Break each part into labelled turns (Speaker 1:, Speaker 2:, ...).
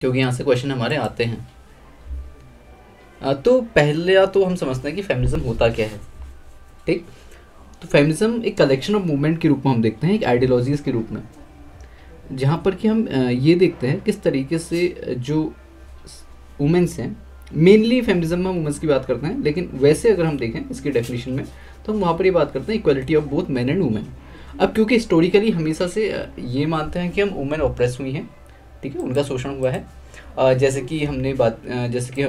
Speaker 1: क्योंकि यहाँ से क्वेश्चन हमारे आते हैं। तो पहले तो हम समझते हैं कि फेमिनिज्म होता क्या है। ठीक, तो फेमिनिज्म एक कलेक्शन ऑफ मूवमेंट के रूप में हम देखते हैं, एक आइडियोलॉजीज़ के रूप में, जहाँ पर कि हम ये देखते हैं किस तरीके से जो वुमेंस हैं, मेनली फेमिनिज्म में वुमेंस की बात करते हैं, लेकिन वैसे अगर हम देखें इसकी डेफिनेशन में तो हम वहाँ पर ये बात करते हैं equality of both men and women. अब क्योंकि हिस्टोरिकली हमेशा से ये मानते हैं कि हम वुमेन ऑप्रेस हुई हैं, ठीक है, उनका शोषण हुआ है। जैसे कि हमने बात जैसे कि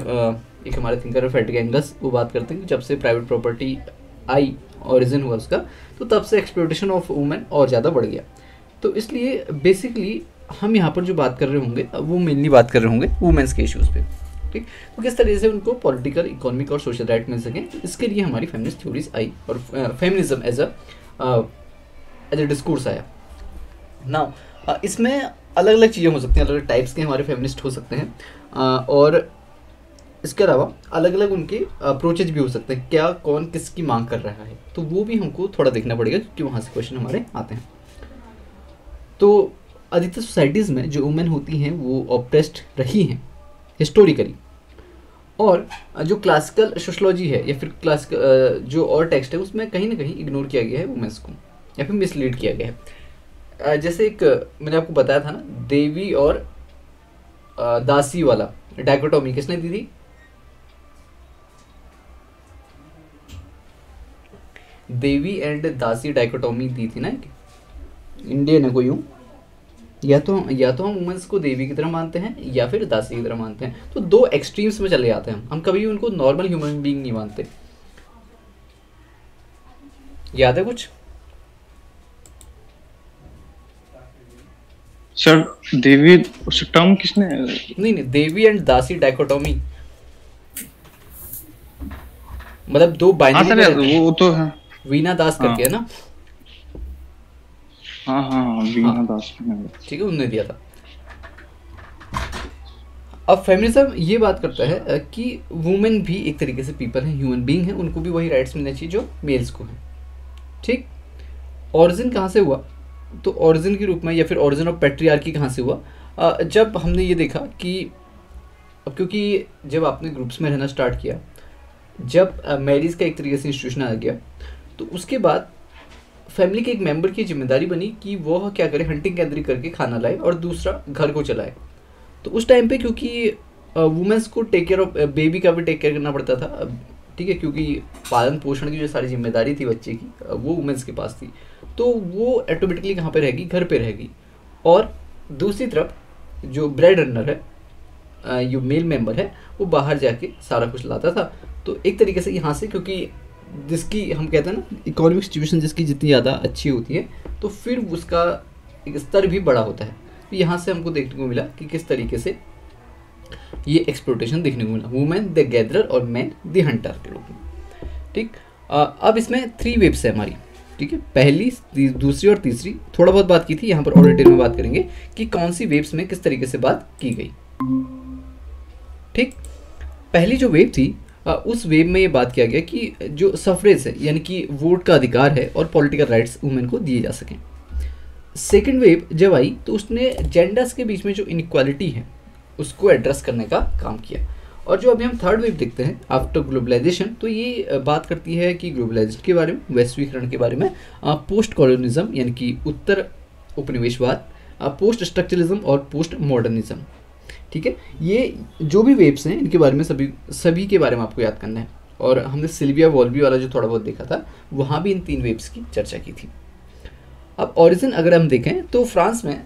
Speaker 1: एक हमारे थिंकर फ्रेडरिक एंगल्स वो बात करते हैं कि जब से प्राइवेट प्रॉपर्टी आई, ओरिजिन हुआ उसका, तो तब से एक्सप्लॉयटेशन ऑफ वुमेन और ज़्यादा बढ़ गया। तो इसलिए बेसिकली हम यहाँ पर जो बात कर रहे होंगे वो मेनली बात कर रहे होंगे वुमेन्स के इश्यूज़ पे। ठीक, तो किस तरह से उनको पॉलिटिकल, इकोनॉमिक और सोशल राइट मिल सकें, इसके लिए हमारी फेमिनिस्ट थ्योरीज आई और फेमिनिज्म एज अ डिस्कोर्स आया ना। इसमें अलग अलग चीज़ें हो सकती हैं, अलग अलग टाइप्स के हमारे फेमिनिस्ट हो सकते हैं, और इसके अलावा अलग अलग उनके अप्रोचेज भी हो सकते हैं, क्या कौन किसकी मांग कर रहा है, तो वो भी हमको थोड़ा देखना पड़ेगा क्योंकि वहाँ से क्वेश्चन हमारे आते हैं। तो अधिकतर सोसाइटीज़ में जो वुमेन होती हैं वो ऑप्रेस्ड रही हैं हिस्टोरिकली, और जो क्लासिकल सोशोलॉजी है या फिर क्लासिकल जो और टेक्स्ट है उसमें कहीं ना कहीं इग्नोर किया गया है वुमेन्स को या फिर मिसलीड किया गया है। जैसे एक मैंने आपको बताया था ना, देवी और दासी वाला डायकोटोमी किसने दी थी? देवी एंड दासी डायकोटोमी दी थी ना, इंडियन है कोई यूँ, या तो हम वुमेन्स को देवी की तरह मानते हैं या फिर दासी की तरह मानते हैं। तो दो एक्सट्रीम्स में चले जाते हैं हम कभी भी उनको नॉर्मल ह्यूमन बीइंग नहीं मानते। याद है कुछ?
Speaker 2: सर देवी उस टर्म किसने?
Speaker 1: नहीं, देवी एंड दासी डायकोटोमी मतलब दो बाइनरी।
Speaker 2: हाँ सर वो तो है,
Speaker 1: वीना दास करके है ना।
Speaker 2: हाँ वीना दास,
Speaker 1: ठीक है, उन्होंने दिया था। अब फेमिनिज्म ये बात करता है कि वुमेन भी एक तरीके से पीपल हैं, ह्यूमन बीइंग हैं, उनको भी वही राइट्स मिलने चाहिए जो मेल्स को हैं। ठीक, ओरिजिन कहाँ से हुआ? तो ओरिजिन के रूप में या फिर ओरिजिन ऑफ पैट्रियार्की कहाँ से हुआ? जब हमने ये देखा कि अब क्योंकि जब आपने ग्रुप्स में रहना स्टार्ट किया, जब मैरिज का एक तरीके से इंस्टीट्यूशन आ गया, तो उसके बाद फैमिली के एक मेंबर की जिम्मेदारी बनी कि वो क्या करे, हंटिंग गैदरिंग करके खाना लाए और दूसरा घर को चलाए। तो उस टाइम पे क्योंकि वुमेन्स को टेक केयर ऑफ बेबी का भी टेक केयर करना पड़ता था, ठीक है, क्योंकि पालन पोषण की जो सारी जिम्मेदारी थी बच्चे की वो वुमेन्स के पास थी, तो वो ऑटोमेटिकली कहाँ पे रहेगी, घर पे रहेगी। और दूसरी तरफ जो ब्रेड रनर है, जो मेल मेंबर है, वो बाहर जाके सारा कुछ लाता था। तो एक तरीके से यहाँ से, क्योंकि जिसकी हम कहते हैं ना इकोनॉमिक सिचुएशन जिसकी जितनी ज़्यादा अच्छी होती है तो फिर उसका एक स्तर भी बड़ा होता है। तो यहाँ से हमको देखने को मिला कि किस तरीके से ये एक्सप्लोटेशन देखने को मिला, वुमेन द गैदरर और मैन द हंटर के रूप में। ठीक, अब इसमें 3 वेव्स है हमारी, ठीक है, पहली, दूसरी और तीसरी। थोड़ा बहुत बात की थी, यहाँ पर और डिटेल में बात करेंगे कि कौन सी वेव्स में किस तरीके से बात की गई। ठीक, पहली जो वेव थी उस वेव में ये बात किया गया कि जो सफरेज है यानी कि वोट का अधिकार है और पॉलिटिकल राइट्स वुमेन को दिए जा सकें। सेकंड वेव जब आई तो उसने जेंडर्स के बीच में जो इनइक्वालिटी है उसको एड्रेस करने का काम किया। और जो अभी हम थर्ड वेव देखते हैं आफ्टर ग्लोबलाइजेशन, तो ये बात करती है कि ग्लोबलाइजेशन के बारे में, वैश्वीकरण के बारे में, पोस्ट कॉलोनिज्म यानी कि उत्तर उपनिवेशवाद, पोस्ट स्ट्रक्चरलिज्म और पोस्ट मॉडर्निज्म। ठीक है, ये जो भी वेव्स हैं इनके बारे में सभी के बारे में आपको याद करना है। और हमने सिल्विया वॉल्बी वाला जो थोड़ा बहुत देखा था वहाँ भी इन 3 वेव्स की चर्चा की थी। अब ओरिजिन अगर हम देखें तो फ्रांस में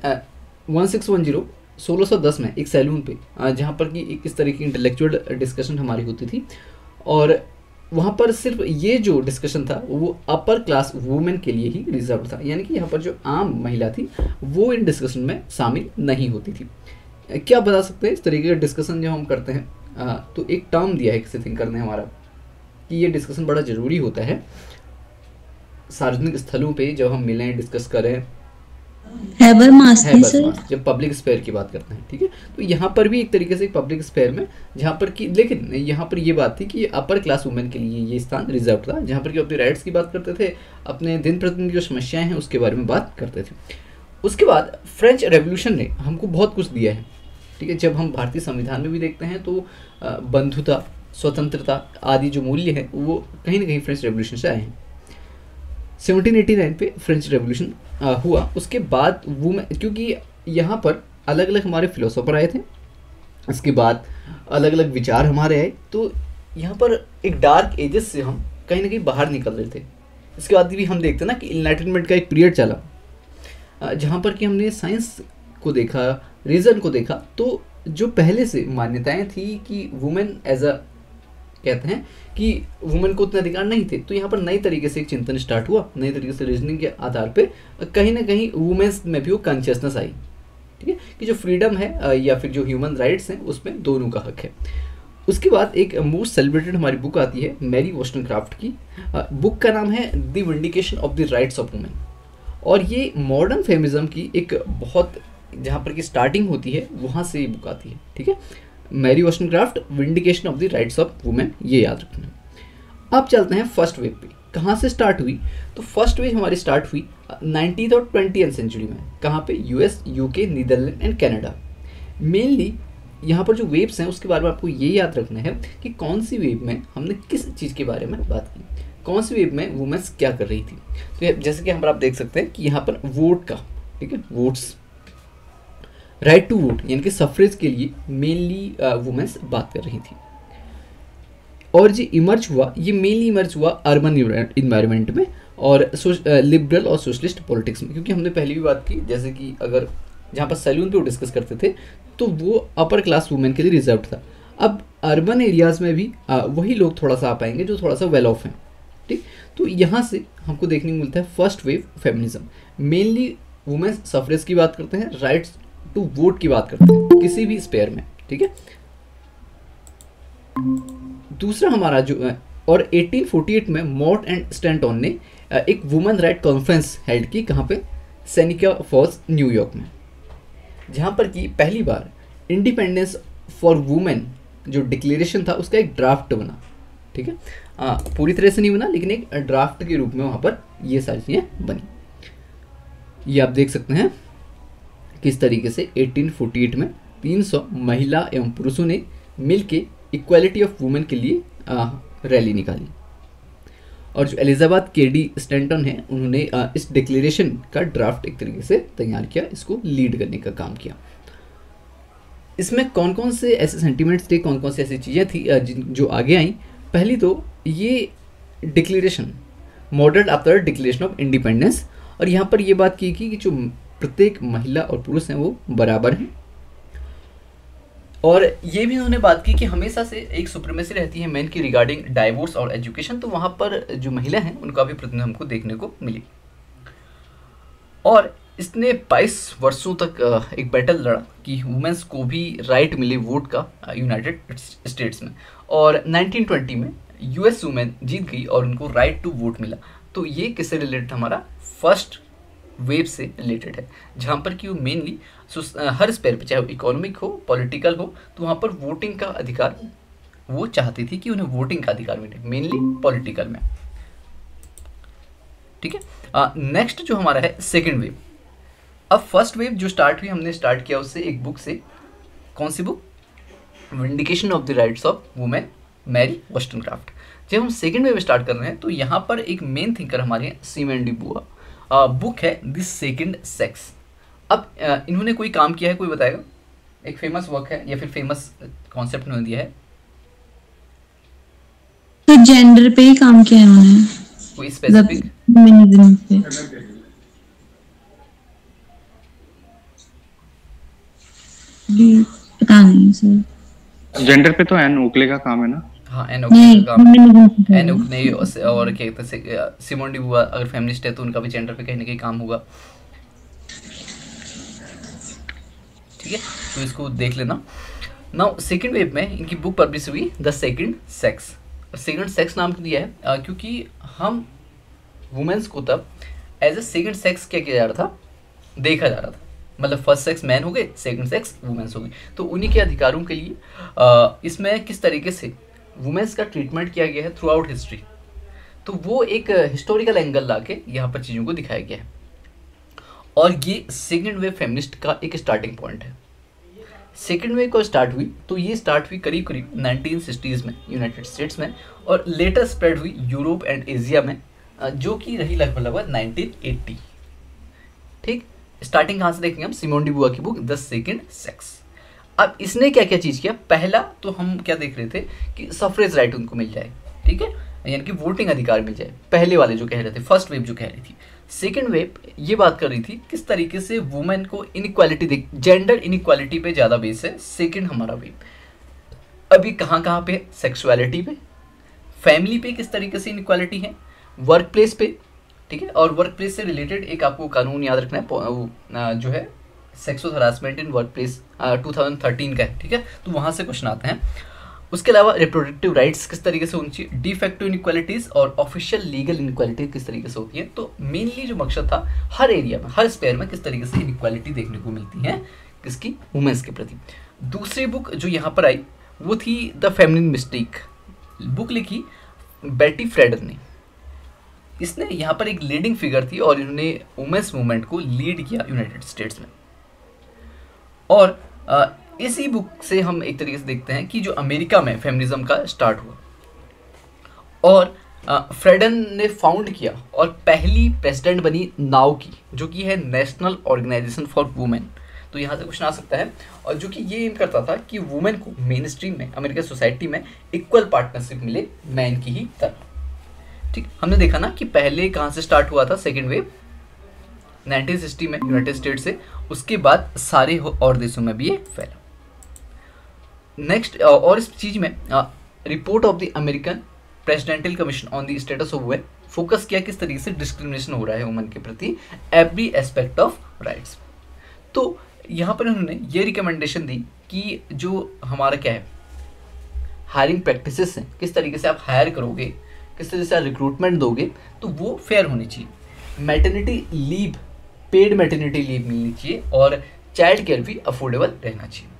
Speaker 1: 1610 में एक सैलून पे जहाँ पर कि एक इस तरह की इंटेलेक्चुअल डिस्कशन हमारी होती थी, और वहाँ पर सिर्फ ये जो डिस्कशन था वो अपर क्लास वुमेन के लिए ही रिजर्व था, यानी कि यहाँ पर जो आम महिला थी वो इन डिस्कशन में शामिल नहीं होती थी। क्या बता सकते हैं इस तरीके का डिस्कशन जब हम करते हैं, तो एक टर्म दिया है किसी थिंकर ने हमारा कि ये डिस्कशन बड़ा ज़रूरी होता है सार्वजनिक स्थलों पे जब हम मिलें, डिस्कस करें, जब पब्लिक स्पेयर की बात करते हैं। ठीक है, तो यहाँ पर भी एक तरीके से पब्लिक स्पेयर में जहाँ पर कि, लेकिन यहाँ पर ये बात थी कि अपर क्लास वुमेन के लिए ये स्थान रिजर्व था, जहाँ पर कि अपने राइट्स की बात करते थे, अपने दिन प्रतिदिन की जो समस्याएं हैं उसके बारे में बात करते थे। उसके बाद फ्रेंच रेवोल्यूशन ने हमको बहुत कुछ दिया है, ठीक है। जब हम भारतीय संविधान में भी देखते हैं तो बंधुता, स्वतंत्रता आदि जो मूल्य है वो कहीं ना कहीं फ्रेंच रेवोल्यूशन से आए हैं। 1789 पे फ्रेंच रेवोल्यूशन हुआ, उसके बाद वुमेन, क्योंकि यहाँ पर अलग अलग हमारे फिलोसोफर आए थे, इसके बाद अलग अलग विचार हमारे आए, तो यहाँ पर एक डार्क एजेस से हम कहीं ना कहीं बाहर निकल रहे थे। इसके बाद भी हम देखते हैं ना कि इनलाइटनमेंट का एक पीरियड चला जहाँ पर कि हमने साइंस को देखा, रीज़न को देखा। तो जो पहले से मान्यताएं थी कि वुमेन एज अ, कहते हैं कि वुमेन को उतना अधिकार नहीं थे, तो यहाँ पर नई तरीके से एक चिंतन स्टार्ट हुआ, नई तरीके से रीजनिंग के आधार पे कहीं ना कहीं वुमेन्स में भी वो कॉन्शियसनेस आई, ठीक है, कि जो फ्रीडम है या फिर जो ह्यूमन राइट्स हैं उसमें दोनों का हक है। उसके बाद एक मोस्ट सेलिब्रेटेड हमारी बुक आती है मैरी वॉस्टनक्राफ्ट की। बुक का नाम है the vindication of the rights of women, और ये मॉडर्न फेमिनिज्म की एक बहुत, जहाँ पर की स्टार्टिंग होती है वहाँ से ये बुक आती है, ठीक है। Mary Wollstonecraft, vindication of the rights of women, ये याद रखना। अब चलते हैं फर्स्ट वेव पे, कहाँ से स्टार्ट हुई। तो फर्स्ट वेव हमारी स्टार्ट हुई 19th और 20th सेंचुरी में। कहाँ पे? US, UK, Netherland and Canada. Mainly यहाँ पर जो वेव्स हैं उसके बारे में आपको ये याद रखना है कि कौन सी वेव में हमने किस चीज़ के बारे में बात की, कौन सी वेव में वुमेन्स क्या कर रही थी। तो जैसे कि हम आप देख सकते हैं कि यहाँ पर वोट का, ठीक है, वोट्स, राइट टू वोट यानी कि सफरेज के लिए मेनली वुमेन्स बात कर रही थी। और जो इमर्ज हुआ, ये मेनली इमर्ज हुआ अर्बन इन्वायरमेंट में और लिबरल और सोशलिस्ट पॉलिटिक्स में, क्योंकि हमने पहले भी बात की, जैसे कि अगर जहाँ पर सैलून पे वो डिस्कस करते थे तो वो अपर क्लास वुमेन के लिए रिजर्व था। अब अर्बन एरियाज़ में भी वही लोग थोड़ा सा आ पाएंगे जो थोड़ा सा वेल ऑफ हैं, ठीक। तो यहाँ से हमको देखने को मिलता है first wave feminism. Mainly women's suffrage की बात करते हैं, राइट्स टू वोट की बात करते हैं किसी भी स्पेयर में, ठीक है। दूसरा हमारा जो है, और 1848 में मॉर्ट एंड स्टैंटन ने एक वुमेन राइट कॉन्फ्रेंस हेल्ड की, कहाँ पे? सेनेका फॉल्स, न्यूयॉर्क में, जहाँ पर कि पहली बार इंडिपेंडेंस फॉर वुमेन जो डिक्लेरेशन था उसका एक ड्राफ्ट बना, ठीक है। पूरी तरह से नहीं बना लेकिन एक ड्राफ्ट के रूप में वहाँ पर ये सारी चीज़ें बनी। ये आप देख सकते हैं किस तरीके से 1848 में 300 महिला एवं पुरुषों ने मिलके इक्वालिटी ऑफ वुमेन के लिए रैली निकाली, और जो एलिजाबेथ केडी स्टैंटन है उन्होंने इस डिक्लेरेशन का ड्राफ्ट एक तरीके से तैयार किया, इसको लीड करने का काम किया। इसमें कौन कौन से ऐसे सेंटिमेंट्स थे, कौन कौन से ऐसी चीज़ें थी जो आगे आई। पहली तो ये declaration modelled after declaration of independence, और यहाँ पर ये बात की कि जो प्रत्येक महिला और पुरुष हैं वो बराबर हैं, और ये भी उन्होंने बात की कि हमेशा से एक सुप्रीमेसी रहती है मेन की रिगार्डिंग डाइवोर्स और एजुकेशन, तो वहाँ पर जो महिला हैं उनका भी प्रतिनिधित्व हमको देखने को मिली। और इसने 22 वर्षों तक एक बैटल लड़ा कि वुमेन्स को भी राइट मिले वोट का यूनाइटेड स्टेट्स में, और 1920 में यूएस वुमेन जीत गई और उनको राइट टू वोट मिला। तो ये किससे रिलेटेड? हमारा फर्स्ट वेव से रिलेटेड है, जहाँ पर कि वो मेनली हर स्पेयर पे, चाहे वो इकोनॉमिक हो, पॉलिटिकल हो, तो वहाँ पर वोटिंग का अधिकार वो चाहती थी कि उन्हें वोटिंग का अधिकार मिले, मेनली पॉलिटिकल में, ठीक है। नेक्स्ट जो हमारा है सेकेंड वेव। अब फर्स्ट वेव जो स्टार्ट हुई, हमने स्टार्ट किया उससे एक बुक से, कौन सी book? Vindication of the rights of women, Mary Wollstonecraft. जब हम सेकेंड वेव स्टार्ट कर रहे हैं तो यहाँ पर एक मेन थिंकर हमारे सीमेन डी बुआ, बुक है दिस सेकंड सेक्स। अब इन्होंने कोई काम किया है, कोई बताएगा? एक फेमस वर्क है या फिर फेमस कॉन्सेप्ट उन्होंने दिया है?
Speaker 3: तो जेंडर पे ही काम किया है उन्होंने,
Speaker 1: कोई स्पेसिफिक?
Speaker 3: फेमिनिज्म पे। पता नहीं सर।
Speaker 2: जेंडर पे तो एन ओकले का काम है ना?
Speaker 1: हाँ, एनोक का काम, एनोक ने, और क्या कहते हैं सिमोन डी बुआ अगर फेमिनिस्ट है तो उनका भी जेंडर पे कहीं ना कहीं काम होगा, ठीक है। तो इसको देख लेना। नाउ सेकंड वेव में इनकी बुक पब्लिश हुई the second sex. Second sex नाम दिया है क्योंकि हम वुमेन्स को तब एज ए सेकंड सेक्स क्या किया जा रहा था, देखा जा रहा था। मतलब फर्स्ट सेक्स मैन हो गए, सेकंड सेक्स वुमेन्स हो गई, तो उन्हीं के अधिकारों के लिए इसमें किस तरीके से वुमेन्स का ट्रीटमेंट किया गया है थ्रू आउट हिस्ट्री, तो वो एक हिस्टोरिकल एंगल ला के यहाँ पर चीज़ों को दिखाया गया है, और ये सेकेंड वेव फेमिनिस्ट का एक स्टार्टिंग पॉइंट है। सेकेंड वेव कब स्टार्ट हुई, तो ये स्टार्ट हुई करीब करीब 1960s में यूनाइटेड स्टेट्स में, और लेटर स्प्रेड हुई यूरोप एंड एशिया में, जो कि रही लगभग 1980। ठीक, स्टार्टिंग कहाँ से देखेंगे हम, सिमोन डी बुआ की बुक द सेकेंड सेक्स। अब इसने क्या क्या चीज़ किया, पहला तो हम क्या देख रहे थे कि सफरेज राइट उनको मिल जाए, ठीक है, यानी कि वोटिंग अधिकार मिल जाए, पहले वाले जो कह रहे थे, फर्स्ट वेव जो कह रही थी। सेकेंड वेव ये बात कर रही थी किस तरीके से वुमेन को इनइक्वालिटी देख, जेंडर इनइक्वालिटी पे ज़्यादा बेस है सेकेंड हमारा वेव। अभी कहाँ कहाँ पे, सेक्सुअलिटी पे, फैमिली पे किस तरीके से इनइक्वालिटी है, वर्क प्लेस पे, ठीक है, और वर्क प्लेस से रिलेटेड एक आपको कानून याद रखना है जो है sexual harassment in work place 2013 का है, ठीक है, तो वहाँ से क्वेश्चन आते हैं। उसके अलावा रिप्रोडक्टिव राइट्स किस तरीके से होनी चाहिए, डिफेक्टिव इनइक्वालिटीज़ और ऑफिशियल लीगल इनइक्वालिटी किस तरीके से होती है। तो मेनली जो मकसद था, हर एरिया में, हर स्पेयर में किस तरीके से इनइक्वालिटी देखने को मिलती है किसकी, वुमेन्स के प्रति। दूसरी बुक जो यहाँ पर आई वो थी द फेमिनिन मिस्टेक, बुक लिखी बेटी फ्रेडन ने। इसने यहाँ पर एक लीडिंग फिगर थी और इन्होंने वुमेन्स मूवमेंट को लीड किया यूनाइटेड स्टेट्स में। और इसी बुक से हम एक तरीके से देखते हैं कि जो अमेरिका में फेमिनिज्म का स्टार्ट हुआ, और फ्रेडन ने फाउंड किया और पहली प्रेसिडेंट बनी नाउ की, जो कि है नेशनल ऑर्गेनाइजेशन फॉर वुमेन। तो यहाँ से क्वेश्चन आ सकता है, और जो कि ये एम करता था कि वुमेन को मेन स्ट्रीम में अमेरिकन सोसाइटी में इक्वल पार्टनरशिप मिले मैन की ही तरह। ठीक, हमने देखा ना कि पहले कहाँ से स्टार्ट हुआ था सेकेंड वेव, 1960 में यूनाइटेड स्टेट्स से, उसके बाद सारे और देशों में भी ये फैला। नेक्स्ट, और इस चीज में report of the American presidential commission on the status of women focus किया किस तरीके से डिस्क्रिमिनेशन हो रहा है वुमेन के प्रति एवरी एस्पेक्ट ऑफ राइट्स। तो यहाँ पर उन्होंने ये रिकमेंडेशन दी कि जो हमारा क्या है हायरिंग प्रैक्टिसेस हैं, किस तरीके से आप हायर करोगे, किस तरीके से आप रिक्रूटमेंट दोगे, तो वो फेयर होनी चाहिए। Maternity leave, paid maternity leave मिलनी चाहिए, और चाइल्ड केयर भी अफोर्डेबल रहना चाहिए।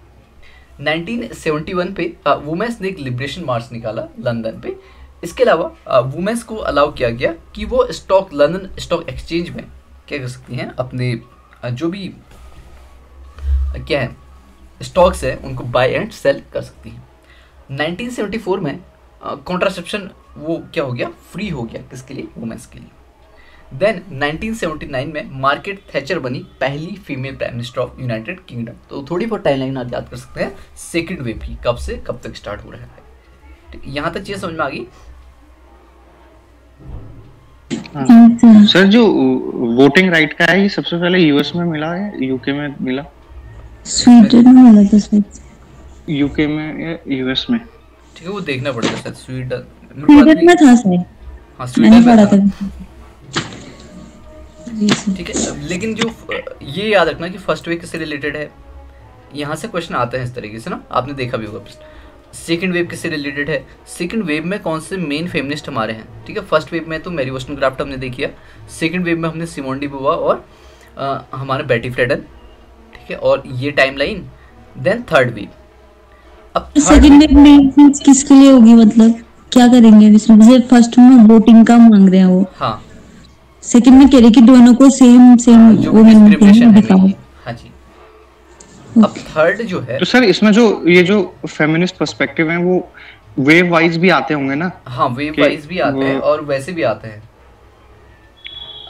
Speaker 1: 1971 पे वुमेन्स ने एक लिबरेशन मार्च निकाला लंदन पे। इसके अलावा वुमेन्स को अलाउ किया गया कि वो लंदन स्टॉक एक्सचेंज में क्या कर सकती हैं, अपने जो भी क्या है स्टॉक्स है उनको बाय एंड सेल कर सकती हैं। 1974 में कॉन्ट्रासेप्शन वो क्या हो गया, फ्री हो गया, किसके लिए, वुमेन्स के लिए। देन 1979 में मार्केट थैचर बनी पहली female prime minister of United kingdom. तो थोड़ी बहुत टाइमलाइन आप याद कर सकते हैं सेकंड वेव की कब से कब तक स्टार्ट हो रहा है। ठीक, यहाँ तक चीज़ समझ में आ गई।
Speaker 2: सर जो वोटिंग राइट का है ये सबसे पहले यूएस में मिला है, यूके में मिला,
Speaker 3: स्वीडन में मिला था शायद,
Speaker 2: यूके में या यूएस में?
Speaker 1: ठीक है, वो देखना पड़ेगा शायद,
Speaker 3: स्वीडन में था शायद,
Speaker 1: हाँ स्वीडन में
Speaker 3: पढ़ा
Speaker 1: था।
Speaker 3: था।
Speaker 1: ठीक है, लेकिन जो ये याद रखना कि फर्स्ट वेव किससे रिलेटेड है, यहाँ से क्वेश्चन आते हैं इस तरीके से ना, आपने देखा भी होगा। सेकंड वेव किससे रिलेटेड है, सेकंड वेव में कौन से मेन फेमिनिस्ट हमारे हैं। ठीक है, फर्स्ट वेव में तो मैरी वोllstonecraft हमने देखी है, सेकंड वेव में हमने सिमोन डी बुआ और हमारे बेटी फ्रेडन, ठीक है, और ये टाइमलाइन। देन थर्ड वेव, अब
Speaker 3: सेकंड वेव में किसके लिए होगी, मतलब क्या करेंगे इसमें? जैसे फर्स्ट में वोटिंग का मांग रहे हैं वो,
Speaker 1: हाँ,
Speaker 3: सेकंड में कह रहे कि दोनों को सेम
Speaker 1: जो डिस्क्रिमिनेशन है नहीं, हाँ जी। अब थर्ड जो है,
Speaker 2: तो सर इसमें जो ये जो फेमिनिस्ट पर्सपेक्टिव है वो वेव वाइज भी आते होंगे ना?
Speaker 1: हाँ, वेव वाइज भी आते हैं और वैसे भी आते हैं,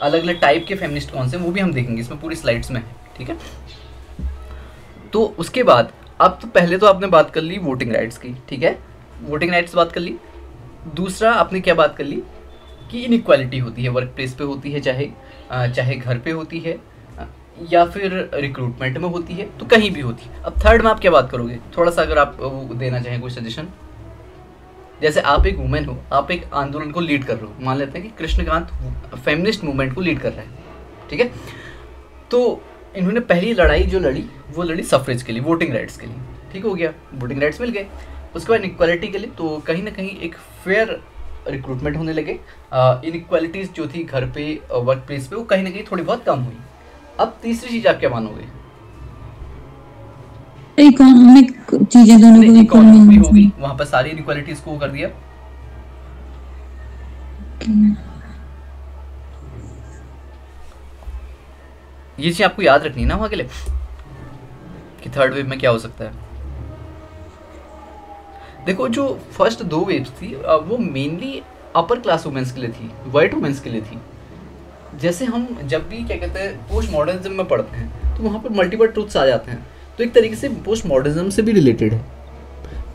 Speaker 1: अलग अलग टाइप के फेमिनिस्ट कौन से वो भी हम देखेंगे इसमें पूरी स्लाइड्स में है। ठीक है, तो उसके बाद अब तो पहले तो आपने बात कर ली वोटिंग राइट्स की, ठीक है, वोटिंग राइट्स बात कर ली। दूसरा आपने क्या बात कर ली कि इनइक्वालिटी होती है, वर्क प्लेस पे होती है, चाहे घर पे होती है या फिर रिक्रूटमेंट में होती है, तो कहीं भी होती है। अब थर्ड में आप क्या बात करोगे, थोड़ा सा अगर आप वो देना चाहें कोई सजेशन। जैसे आप एक वुमेन हो, आप एक आंदोलन को लीड कर रहे हो, मान लेते हैं कि कृष्णकांत फेमिनिस्ट मूवमेंट को लीड कर रहा है, ठीक है, तो इन्होंने पहली लड़ाई जो लड़ी वो लड़ी सफरेज के लिए, वोटिंग राइट्स के लिए, ठीक हो गया, वोटिंग राइट्स मिल गए। उसके बाद इनइक्वालिटी के लिए तो कहीं ना कहीं एक फेयर रिक्रूटमेंट होने लगे, इनइक्वालिटीज़ जो थी घर पे वर्क प्लेस पे वो कहीं ना कहीं थोड़ी बहुत कम हुई। अब तीसरी चीज़ आप क्या मानोगे,
Speaker 3: इकोनॉमिक चीजें दोनों को
Speaker 1: इकोनॉमिक भी होगी, वहाँ पर सारी इनइक्वालिटीज़ को कर दिया। ये चीज़ आपको याद रखनी है ना वहाँ के लिए। कि थर्ड वेव में क्या हो सकता है। देखो जो फर्स्ट 2 वेव्स थी वो मेनली अपर क्लास वुमेन्स के लिए थी, वाइट वुमेन्स के लिए थी। जैसे हम जब भी क्या कहते हैं पोस्ट मॉडर्निज्म में पढ़ते हैं तो वहाँ पर मल्टीपल ट्रूथ्स आ जाते हैं, तो एक तरीके से पोस्ट मॉडर्निज्म से भी रिलेटेड है,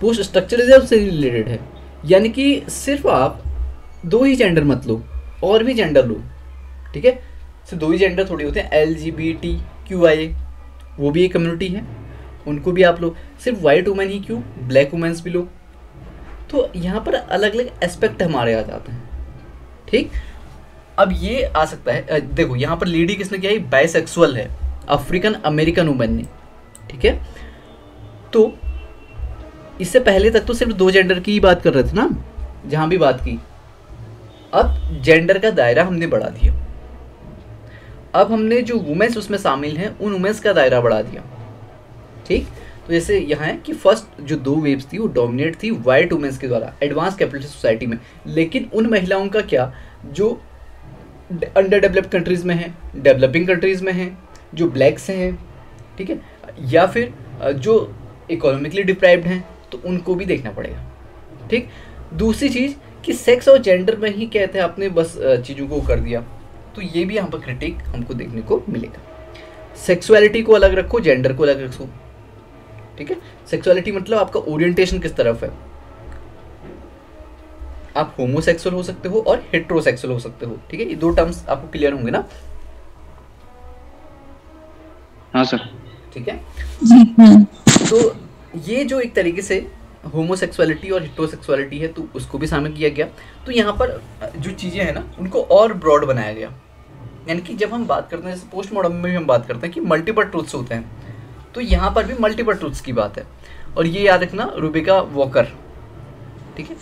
Speaker 1: पोस्ट स्ट्रक्चरलिज्म से रिलेटेड है। यानी कि सिर्फ आप 2 ही जेंडर मत लो, और भी जेंडर लो, ठीक है। सिर्फ 2 ही जेंडर थोड़ी होते हैं, LGBTQIA वो भी एक कम्युनिटी है, उनको भी आप लो। सिर्फ वाइट वुमेन ही क्यों, ब्लैक वुमेन्स भी लो। तो यहाँ पर अलग अलग एस्पेक्ट हमारे आ जाते हैं, ठीक। अब ये आ सकता है, देखो यहाँ पर लीडी किसने किया है, बाइसेक्सुअल है, अफ्रीकन अमेरिकन वुमेन ने, ठीक है। तो इससे पहले तक तो सिर्फ 2 जेंडर की ही बात कर रहे थे ना, जहाँ भी बात की। अब जेंडर का दायरा हमने बढ़ा दिया, अब हमने जो वुमेन्स उसमें शामिल हैं उन वुमेन्स का दायरा बढ़ा दिया, ठीक। तो जैसे यहाँ है कि फर्स्ट जो 2 वेव्स थी वो डोमिनेट थी वाइट वुमेन्स के द्वारा एडवांस कैपिटलिस्ट सोसाइटी में, लेकिन उन महिलाओं का क्या जो अंडर डेवलप्ड कंट्रीज़ में है, डेवलपिंग कंट्रीज़ में है, जो ब्लैक्स हैं, ठीक है, या फिर जो इकोनॉमिकली डिप्राइव्ड हैं, तो उनको भी देखना पड़ेगा, ठीक। दूसरी चीज़ कि सेक्स और जेंडर में ही कहते हैं आपने बस चीज़ों को कर दिया, तो ये भी यहाँ पर क्रिटिक हमको देखने को मिलेगा। सेक्सुअलिटी को अलग रखो, जेंडर को अलग रखो, ठीक है। सेक्सुअलिटी मतलब आपका ओरिएंटेशन किस तरफ है, आप होमोसेक्सुअल हो सकते हो और हेट्रोसेक्सुअल हो सकते हो, ठीक है। ये 2 टर्म्स आपको क्लियर होंगे ना?
Speaker 2: हाँ सर,
Speaker 1: ठीक है। तो ये जो एक तरीके से होमोसेक्सुअलिटी और हेट्रोसेक्सुअलिटी है, तो उसको भी शामिल किया गया। तो यहाँ पर जो चीज़ें हैं ना उनको और ब्रॉड बनाया गया। यानी कि जब हम बात करते हैं, जैसे पोस्ट मॉडर्न में भी हम बात करते हैं कि मल्टीपल ट्रूथ्स होते हैं, तो यहाँ पर भी मल्टीपल ट्रूथ्स की बात है। और ये याद रखना, रूबिका वॉकर, ठीक है,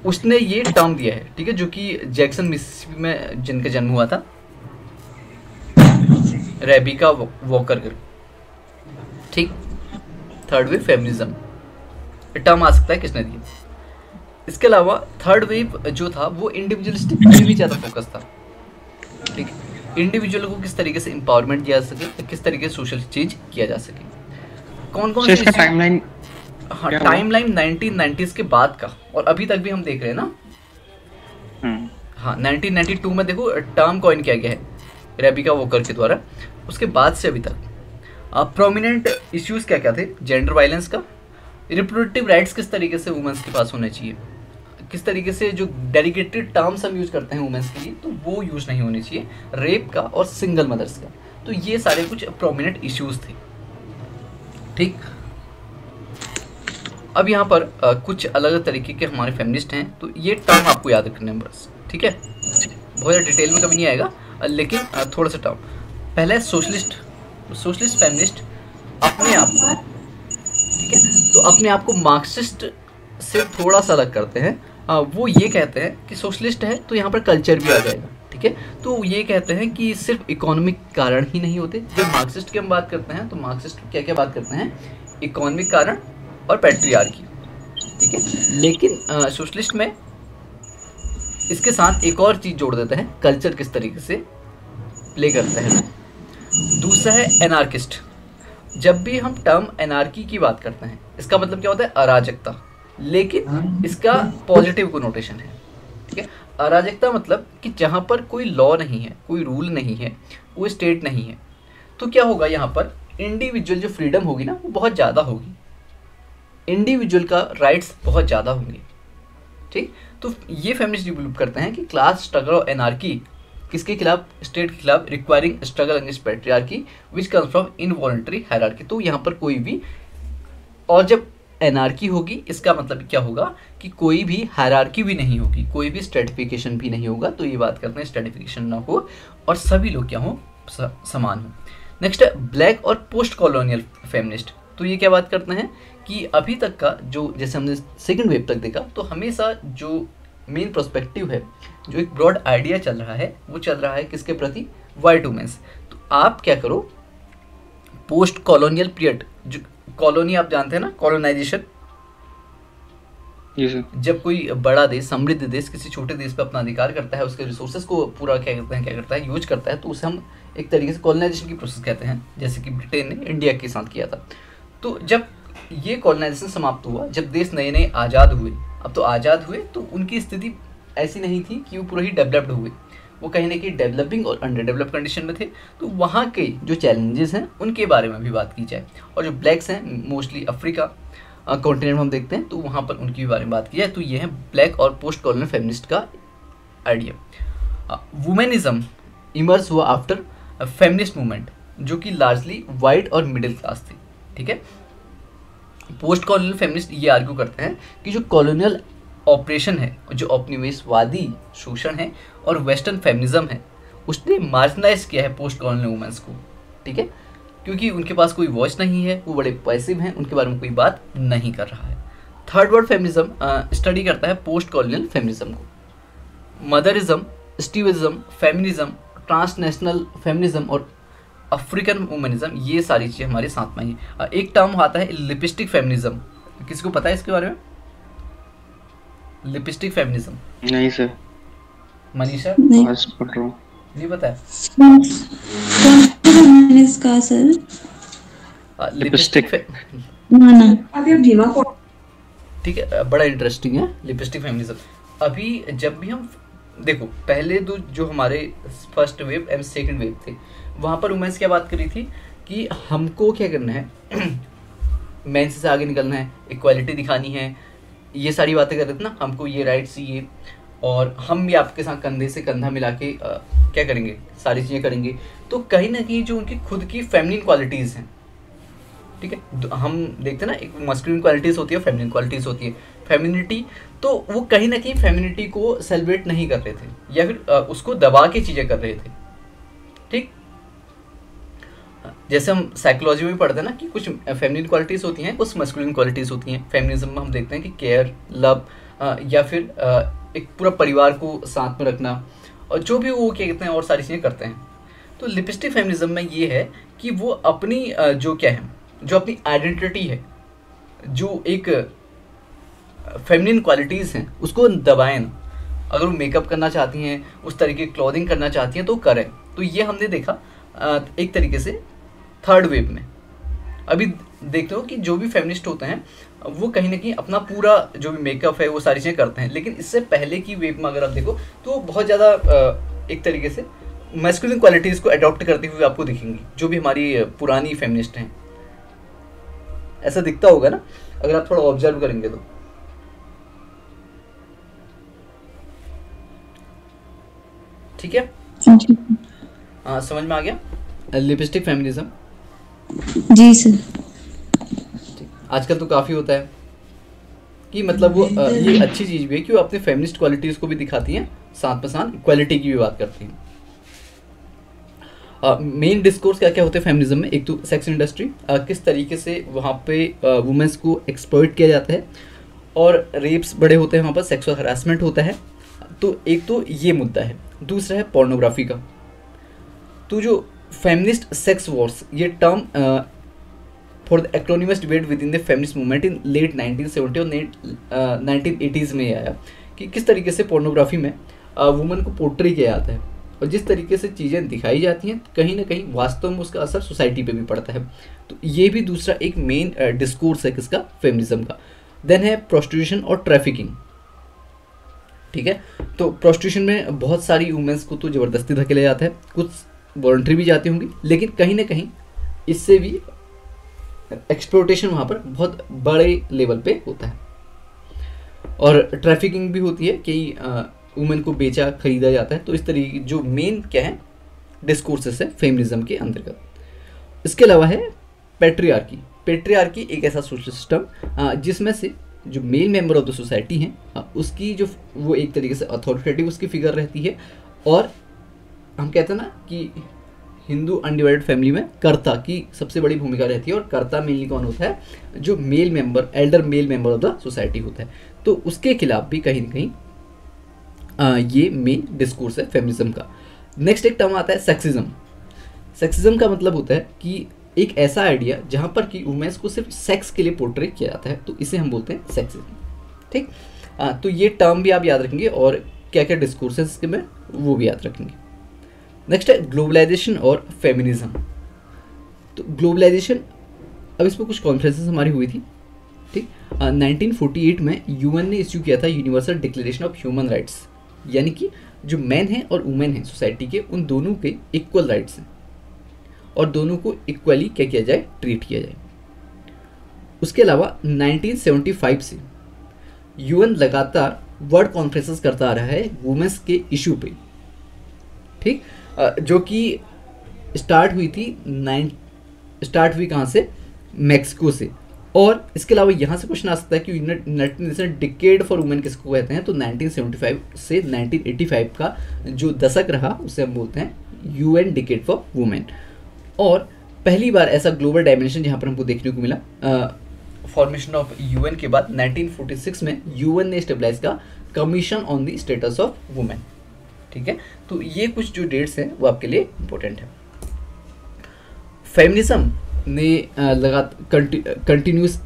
Speaker 1: उसने ये टर्म दिया है, ठीक है, जो कि जैक्सन मिसिसिपी में जिनका जन्म हुआ था, रेबिका वॉकर, ठीक। थर्ड वेव फेमिनिज्म टर्म आ सकता है किसने दिया। इसके अलावा थर्ड वेव जो था वो इंडिविजुअलिस्टिक पे भी ज़्यादा फोकस था, ठीक है। इंडिविजुअल को किस तरीके से एम्पावरमेंट दिया जा सके, किस तरीके से सोशल चेंज किया जा सके। कौन कौन सी टाइमलाइन? हाँ, टाइमलाइन 1990s के बाद का, और अभी तक भी हम देख रहे हैं ना। हाँ, 1992 में देखो टर्म कॉइन किया गया है रेबिका वॉकर के द्वारा, उसके बाद से अभी तक प्रोमिनेंट इश्यूज क्या क्या थे, जेंडर वायलेंस का, रिप्रोडक्टिव राइट्स किस तरीके से वुमेन्स के पास होने चाहिए, किस तरीके से जो डेडिकेटेड टर्म्स हम यूज़ करते हैं वुमेन्स के लिए तो वो यूज़ नहीं होने चाहिए, रेप का और सिंगल मदर्स का। तो ये सारे कुछ प्रोमिनेंट इश्यूज थे, ठीक। अब यहाँ पर कुछ अलग अलग तरीके के हमारे फेमिनिस्ट हैं, तो ये टर्म आपको याद रखने हैं बस, ठीक है। बहुत ज़्यादा डिटेल में कभी नहीं आएगा, लेकिन थोड़ा सा टर्म। पहला है सोशलिस्ट। सोशलिस्ट फेमिनिस्ट अपने आप को, ठीक है, तो अपने आप को मार्क्सिस्ट से थोड़ा सा अलग करते हैं। वो ये कहते हैं कि सोशलिस्ट है तो यहाँ पर कल्चर भी आ जाएगा, ठीक है। तो ये कहते हैं कि सिर्फ इकोनॉमिक कारण ही नहीं होते। जब मार्क्सिस्ट की हम बात करते हैं तो मार्क्सिस्ट क्या क्या बात करते हैं, इकोनॉमिक कारण और पैट्रियार्की, ठीक है। लेकिन सोशलिस्ट में इसके साथ एक और चीज़ जोड़ देते हैं, कल्चर किस तरीके से प्ले करता है। दूसरा है एनार्किस्ट। जब भी हम टर्म एनार्की की बात करते हैं इसका मतलब क्या होता है, अराजकता, लेकिन इसका पॉजिटिव कोनोटेशन है, ठीक है। अराजकता मतलब कि जहाँ पर कोई लॉ नहीं है, कोई रूल नहीं है, कोई स्टेट नहीं है, तो क्या होगा, यहाँ पर इंडिविजुअल जो फ्रीडम होगी ना वो बहुत ज़्यादा होगी, इंडिविजुअल का राइट्स बहुत ज़्यादा होंगे, ठीक। तो ये फेमिनिस्ट डेवलप करते हैं कि क्लास स्ट्रगल और एनार्की किसके खिलाफ, स्टेट के खिलाफ, requiring struggle against patriarchy which comes from involuntary hierarchy. तो यहाँ पर कोई भी, और जब एनार्की होगी इसका मतलब क्या होगा कि कोई भी हायरार्की भी नहीं होगी, कोई भी स्ट्रेटिफिकेशन भी नहीं होगा। तो ये बात करते हैं स्ट्रेटिफिकेशन ना हो और सभी लोग क्या हो, समान हो। नेक्स्ट है ब्लैक और पोस्ट कॉलोनियल फेमिनिस्ट। तो ये क्या बात करते हैं कि अभी तक का जो, जैसे हमने सेकेंड वेव तक देखा, तो हमेशा जो मेन पर्सपेक्टिव है, जो एक ब्रॉड आइडिया चल रहा है, वो चल रहा है किसके प्रति, वाइट वुमेन्स। तो आप क्या करो, पोस्ट कॉलोनियल पीरियड, जो कॉलोनी आप जानते हैं ना, कॉलोनाइजेशन,
Speaker 2: जी सर।
Speaker 1: जब कोई बड़ा देश, समृद्ध देश किसी छोटे देश पे अपना अधिकार करता है, उसके रिसोर्सेज को पूरा क्या करता है यूज करता है, तो उसे हम एक तरीके से कॉलोनाइजेशन की प्रोसेस कहते हैं, जैसे कि ब्रिटेन ने इंडिया के साथ किया था। तो जब ये कॉलोनाइजेशन समाप्त हुआ, जब देश नए नए आज़ाद हुए, अब तो आज़ाद हुए, तो उनकी स्थिति ऐसी नहीं थी कि वो पूरा ही डेवलप्ड हुए, वो कहीं ना कहीं डेवलपिंग और अंडर डेवलप कंडीशन में थे। तो वहाँ के जो चैलेंजेस हैं उनके बारे में भी बात की जाए, और जो ब्लैक्स हैं मोस्टली अफ्रीका कॉन्टिनेंट में हम देखते हैं, तो वहाँ पर उनके भी बारे में बात की जाए। तो ये है ब्लैक और पोस्ट कॉलोनियल फेमिनिस्ट का आइडिया। वुमेनिज्म इमर्ज हुआ आफ्टर फेमिनिस्ट मूवमेंट, जो कि लार्जली वाइट और मिडिल क्लास थी, ठीक है। पोस्ट कॉलोनियल फेमिनिस्ट ये आर्ग्यू करते हैं कि जो कॉलोनियल ऑपरेशन है, जो औपनिवेशवादी शोषण है और वेस्टर्न फेमिनिज्म है, उसने मार्जिनलाइज किया है पोस्ट कॉलोनियल वुमेन्स को, ठीक है, क्योंकि उनके पास कोई वॉइस नहीं है, वो बड़े पैसिव हैं, उनके बारे में कोई बात नहीं कर रहा है। थर्ड वर्ल्ड फेमिनिज्म स्टडी करता है पोस्ट कॉलोनियल फेमिनिज्म को। मदरिज्म, स्टीविज्म, फेमिनिज्म, ट्रांसनेशनल फेमिनिज्म और अफ्रीकन वुमेनिज्म, ये सारी चीज़ें हमारे साथ में हैं। एक टर्म आता है लिपिस्टिक फेमिनिज्म, किसको पता है इसके बारे में? लिपिस्टिक फेमिनिज्म
Speaker 2: नहीं सर,
Speaker 1: मनीषा
Speaker 2: आज पढ़ रहा हूँ।
Speaker 1: नहीं पता है?
Speaker 3: इसका सर
Speaker 1: लिपिस्टिक
Speaker 3: माना
Speaker 1: ठीक है, बड़ा इंटरेस्टिंग है लिपिस्टिक फेमिनिज्म। अभी जब भी हम देखो, पहले दो जो हमारे first wave and second wave थे, वहाँ पर वुमेन्स क्या बात करी थी कि हमको क्या करना है, मेंस से आगे निकलना है, इक्वालिटी दिखानी है, ये सारी बातें कर रहे थे ना, हमको ये राइट्स चाहिए, और हम भी आपके साथ कंधे से कंधा मिला के क्या करेंगे, सारी चीज़ें करेंगे। तो कहीं ना कहीं जो उनकी खुद की फेमिनिन क्वालिटीज़ हैं, ठीक है, हम देखते हैं ना, एक मस्कुलिन क्वालिटीज़ होती है, फेमिनिन क्वालिटीज़ होती है, फेमिनिटी, तो वो कहीं ना कहीं फेमिनिटी को सेलिब्रेट नहीं कर रहे थे, या फिर उसको दबा के चीज़ें कर रहे थे, ठीक। जैसे हम साइकोलॉजी में भी पढ़ते हैं ना कि कुछ फेमिनिन क्वालिटीज़ होती हैं, कुछ मस्कुलिन क्वालिटीज़ होती हैं। फेमिनिज्म में हम देखते हैं कि केयर, लव, या फिर एक पूरा परिवार को साथ में रखना, और जो भी वो क्या कहते हैं और सारी चीज़ें करते हैं। तो लिपिस्टिक फेमिनिज्म में ये है कि वो अपनी जो क्या है, जो अपनी आइडेंटिटी है, जो एक फेमिनिन क्वालिटीज़ हैं, उसको दबाएं ना। अगर वो मेकअप करना चाहती हैं, उस तरीके की क्लॉथिंग करना चाहती हैं, तो करें। तो ये हमने देखा एक तरीके से थर्ड वेव में। अभी देखते हो कि जो भी फेमिनिस्ट होते हैं वो कहीं ना कहीं अपना पूरा जो भी मेकअप है वो सारी चीज़ें करते हैं, लेकिन इससे पहले की वेव में अगर आप देखो तो बहुत ज़्यादा एक तरीके से मैस्कुलिन क्वालिटीज़ को अडॉप्ट करते हुए आपको दिखेंगी, जो भी हमारी पुरानी फेमिनिस्ट हैं। ऐसा दिखता होगा ना अगर आप थोड़ा ऑब्जर्व करेंगे तो। ठीक है, हाँ, समझ में आ गया लिपिस्टिक फेमिनिज्म?
Speaker 3: जी सर।
Speaker 1: आजकल तो काफ़ी होता है कि मतलब वो ये अच्छी चीज़ भी है कि वो अपने फेमिनिस्ट क्वालिटीज़ को भी दिखाती हैं, साथ में साथ इक्वालिटी की भी बात करती हैं। मेन डिस्कोर्स क्या क्या होते हैं फेमिनिज्म में? एक तो सेक्स इंडस्ट्री, किस तरीके से वहाँ पे वुमेन्स को एक्सप्लॉइट किया जाता है, और रेप्स बड़े होते हैं वहाँ पर, सेक्सुअल हरासमेंट होता है। तो एक तो ये मुद्दा है। दूसरा है पोर्नोग्राफी का। तो जो फेमिनिस्ट सेक्स वॉर्स, ये term for the acrimonious debate within the feminist movement in late 1970 और 1980s में आया कि किस तरीके से पोर्नोग्राफी में वुमेन को पोर्ट्रे किया जाता है, और जिस तरीके से चीज़ें दिखाई जाती हैं, कहीं ना कहीं वास्तव में उसका असर सोसाइटी पे भी पड़ता है। तो ये भी दूसरा एक मेन डिस्कोर्स है किसका, फेमिनिज्म का। देन है प्रोस्टिट्यूशन और ट्रैफिकिंग। ठीक है, तो प्रोस्टिट्यूशन में बहुत सारी वुमेन्स को तो ज़बरदस्ती धकेला जाता है, कुछ वॉलंटरी भी जाती होंगी, लेकिन कहीं ना कहीं इससे भी एक्सप्लोटेशन वहाँ पर बहुत बड़े लेवल पे होता है। और ट्रैफिकिंग भी होती है कि वुमेन को बेचा खरीदा जाता है। तो इस तरीके जो मेन क्या है डिस्कोर्सेस है फेमिनिज्म के अंतर्गत। इसके अलावा है पैट्रियार्की। पैट्रियार्की एक ऐसा सोशल सिस्टम जिसमें से जो male member of the society हैं उसकी जो वो एक तरीके से अथॉरिटेटिव उसकी फिगर रहती है, और हम कहते हैं ना कि हिंदू अनडिवाइडेड फैमिली में कर्ता की सबसे बड़ी भूमिका रहती है, और कर्ता मेनली कौन होता है, जो male member, Elder male member of the society होता है। तो उसके खिलाफ भी कहीं ना कहीं ये मेन डिस्कोर्स है फेमिनिज्म का। नेक्स्ट एक टर्म आता है सेक्सिज्म। सेक्सिज्म का मतलब होता है कि एक ऐसा आइडिया जहाँ पर कि वुमेन्स को सिर्फ सेक्स के लिए पोर्ट्रे किया जाता है, तो इसे हम बोलते हैं सेक्सिज्म। ठीक। तो ये टर्म भी आप याद रखेंगे और क्या क्या डिस्कोर्सेस इसके में वो भी याद रखेंगे। नेक्स्ट है ग्लोबलाइजेशन और फेमिनिज्म। तो ग्लोबलाइजेशन, अब इसमें कुछ कॉन्फ्रेंसेस हमारी हुई थी, ठीक। 1948 में यूएन ने इश्यू किया था universal declaration of human rights, यानी कि जो मैन हैं और वुमेन हैं सोसाइटी के, उन दोनों के इक्वल राइट्स हैं और दोनों को इक्वली क्या किया जाए, ट्रीट किया जाए। उसके अलावा 1975 से यूएन लगातार वर्ल्ड कॉन्फ्रेंसेस करता आ रहा है वुमेन्स के इशू पे, ठीक। जो कि स्टार्ट हुई कहाँ से, मैक्सिको से। और इसके अलावा यहाँ से क्वेश्चन आ सकता है कि United nation decade for women किसको कहते हैं, तो 1975 से 1985 का जो दशक रहा उसे हम बोलते हैं यूएन डिकेड फॉर वुमेन। और पहली बार ऐसा ग्लोबल डायमेंशन जहाँ पर हमको देखने को मिला फॉर्मेशन ऑफ यूएन के बाद 1946 में यूएन ने स्टेबलाइज का commission on the status of women, ठीक है। तो ये कुछ जो डेट्स हैं वो आपके लिए इंपॉर्टेंट है। फेमिनिज्म ने कंटिन्यूस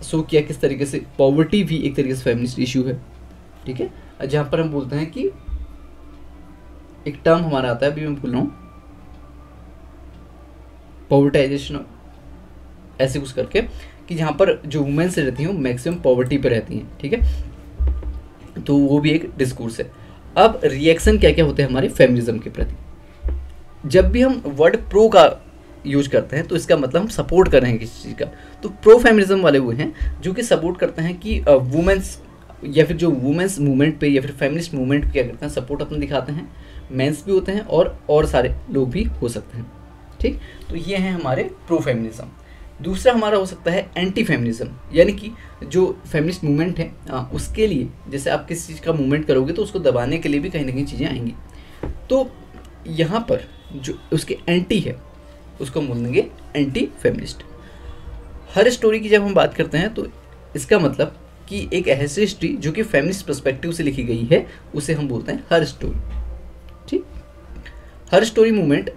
Speaker 1: शो किया किस तरीके से पॉवर्टी भी एक तरीके से फेमिनिस्ट इशू है, ठीक है। जहाँ पर हम बोलते हैं कि एक टर्म हमारा आता है, अभी मैं भूल रहा हूँ, पॉवर्टाइजेशन ऐसे कुछ करके, कि जहाँ पर जो वुमेन्स रहती हैं वो मैक्सिमम पॉवर्टी पे रहती हैं, ठीक है। तो वो भी एक डिस्कोर्स है। अब रिएक्शन क्या क्या होते हैं हमारे फेमिनिज्म के प्रति। जब भी हम वर्ड प्रो का यूज करते हैं तो इसका मतलब हम सपोर्ट कर रहे हैं किसी चीज़ का। तो प्रो फेमिनिज्म वाले वो हैं जो कि सपोर्ट करते हैं कि वुमेन्स या फिर जो वुमेन्स मूवमेंट पे या फिर फेमिनिस्ट मूवमेंट पे क्या करते हैं, सपोर्ट अपना दिखाते हैं। मेंस भी होते हैं और सारे लोग भी हो सकते हैं, ठीक। तो ये हैं हमारे प्रो फेमिनिज्म। दूसरा हमारा हो सकता है एंटी फेमिनिज्म, यानी कि जो फेमिनिस्ट मूवमेंट है उसके लिए, जैसे आप किसी चीज़ का मूवमेंट करोगे तो उसको दबाने के लिए भी कहीं ना कहीं चीज़ें आएंगी। तो यहाँ पर जो उसके एंटी है उसको हम बोल देंगे एंटी फेमिनिस्ट। हर स्टोरी की जब हम बात करते हैं तो इसका मतलब कि एक ऐसी हिस्ट्री जो कि फेमिनिस्ट पर्सपेक्टिव से लिखी गई है उसे हम बोलते हैं हर स्टोरी, ठीक। हर स्टोरी मूवमेंट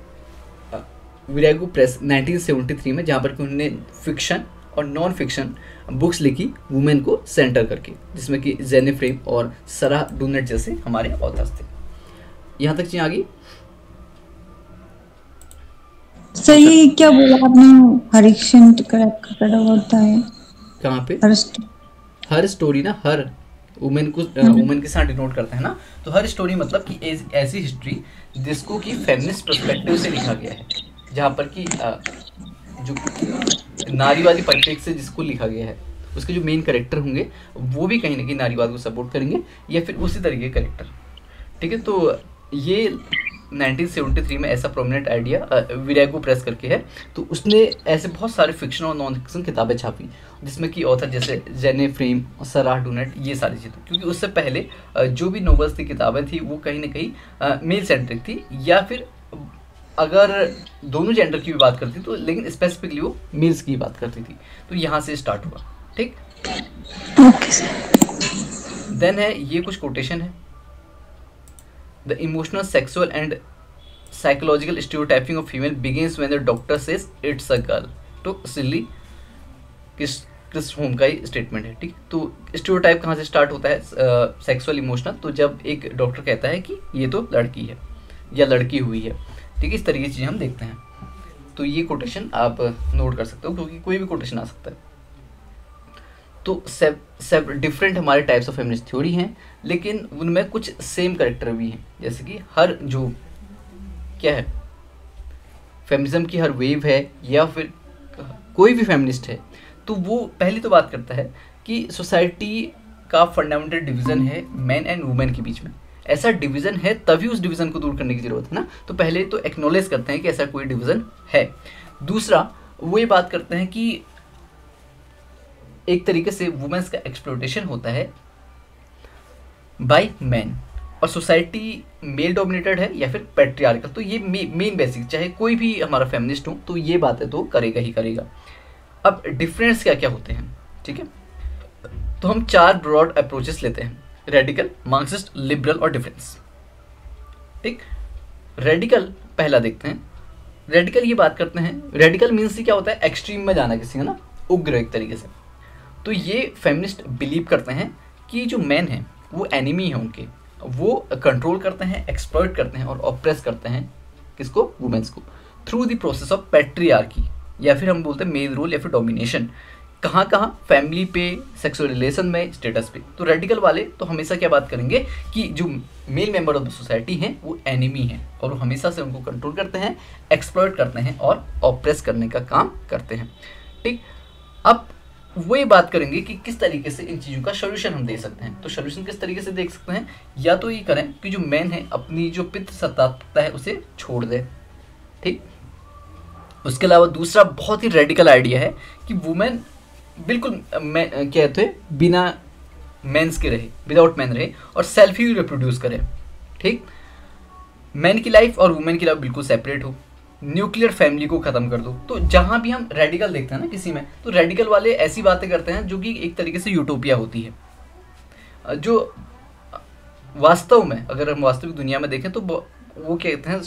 Speaker 1: विरागो प्रेस 1973 में, जहाँ पर कि उन्होंने फिक्शन और नॉन फिक्शन बुक्स लिखी वुमेन को सेंटर करके, जिसमें कि जेने फ्रेम और सराह डूनेट जैसे हमारे ऑथर्स थे। यहाँ तक चीज़ आ गई।
Speaker 3: सर ये क्या बोला आपने, हरिश्चंद कड़ा होता है
Speaker 1: कहाँ पे, हर स्टोरी ना, हर वुमेन को वुमेन के साथ डिनोट करता है ना। तो हर स्टोरी मतलब कि ऐसी हिस्ट्री जिसको कि फेमिनिस्ट पर्सपेक्टिव से लिखा गया है, जहाँ पर कि जो नारीवादी परिप्रेक्ष्य से जिसको लिखा गया है उसके जो मेन कैरेक्टर होंगे वो भी कहीं ना कहीं नारीवाद को सपोर्ट करेंगे या फिर उसी तरीके के कैरेक्टर, ठीक है। तो ये 1973 में ऐसा प्रोमिनेंट आइडिया विरागो प्रेस करके है। तो उसने ऐसे बहुत सारे फिक्शन और नॉन फिक्शन किताबें छापी, जिसमें कि ऑथर जैसे जेने फ्रेम और सराह डूनेट, ये सारी चीज़ें। क्योंकि उससे पहले जो भी नॉवेल्स की किताबें थी वो कहीं ना कहीं मेल सेंट्रिक थी, या फिर अगर दोनों जेंडर की भी बात करती तो लेकिन स्पेसिफिकली वो मेल्स की बात करती थी। तो यहाँ से स्टार्ट हुआ, ठीक। देन है ये कुछ कोटेशन है। The emotional, sexual and psychological stereotyping of female begins when the doctor says it's a girl. तो सिली क्रिस होम का ही स्टेटमेंट है, ठीक। तो स्टीरियोटाइप कहाँ से स्टार्ट होता है, सेक्सुअल इमोशनल, तो जब एक डॉक्टर कहता है कि ये तो लड़की है या लड़की हुई है, ठीक है। इस तरीके की चीज़ें हम देखते हैं। तो ये कोटेशन आप नोट कर सकते हो, क्योंकि कोई भी कोटेशन आ सकता है। तो सब डिफरेंट हमारे टाइप्स ऑफ फेमिनिस्ट थ्योरी हैं, लेकिन उनमें कुछ सेम कैरेक्टर भी हैं। जैसे कि हर जो क्या है फेमिनिज्म की हर वेव है या फिर कोई भी फेमिनिस्ट है, तो वो पहली तो बात करता है कि सोसाइटी का फंडामेंटल डिवीज़न है मैन एंड वुमेन के बीच में। ऐसा डिवीज़न है तभी उस डिवीज़न को दूर करने की ज़रूरत है ना। तो पहले तो एक्नॉलेज करते हैं कि ऐसा कोई डिवीज़न है। दूसरा वो ये बात करते हैं कि एक तरीके से वुमेन्स का एक्सप्लॉयटेशन होता है बाय मैन, और सोसाइटी मेल डोमिनेटेड है या फिर पैट्रियार्कल। तो ये मेन बेसिक, चाहे कोई भी हमारा फेमिनिस्ट हो तो ये बातें तो करेगा ही करेगा। अब डिफरेंस क्या क्या होते हैं, ठीक है। तो हम 4 ब्रॉड अप्रोचेस लेते हैं, रेडिकल, मार्क्सिस्ट, लिबरल और डिफरेंस, ठीक। रेडिकल पहला देखते हैं। रेडिकल ये बात करते हैं, रेडिकल मीन्स क्या होता है, एक्सट्रीम में जाना किसी का ना, उग्र एक तरीके से। तो ये फेमिनिस्ट बिलीव करते हैं कि जो मैन है वो एनिमी है उनके, वो कंट्रोल करते हैं, एक्सप्लॉइट करते हैं और ऑप्रेस करते हैं किसको, वुमेन्स को, through the process of patriarchy, या फिर हम बोलते हैं मेल रूल या फिर डोमिनेशन। कहाँ कहाँ, फैमिली पे, सेक्सुअल रिलेशन में, स्टेटस पे। तो रेडिकल वाले तो हमेशा क्या बात करेंगे कि जो male member of the society हैं वो एनिमी हैं और वो हमेशा से उनको कंट्रोल करते हैं, एक्सप्लॉइट करते हैं और ऑप्रेस करने का काम करते हैं। ठीक, अब वही बात करेंगे कि किस तरीके से इन चीज़ों का सोल्यूशन हम दे सकते हैं। तो सोल्यूशन किस तरीके से देख सकते हैं, या तो ये करें कि जो मैन है अपनी जो पितृसत्तात्मकता है उसे छोड़ दे। ठीक, उसके अलावा दूसरा बहुत ही रेडिकल आइडिया है कि वुमेन बिल्कुल कहते हैं बिना मेंस के रहे, विदाउट मैन रहे और सेल्फ ही रिप्रोड्यूस करे। ठीक, मैन की लाइफ और वुमेन की लाइफ बिल्कुल सेपरेट हो, न्यूक्लियर फैमिली को ख़त्म कर दो। तो जहाँ भी हम रेडिकल देखते हैं ना किसी में, तो रेडिकल वाले ऐसी बातें करते हैं जो कि एक तरीके से यूटोपिया होती है, जो वास्तव में अगर हम वास्तविक दुनिया में देखें तो वो कहते हैं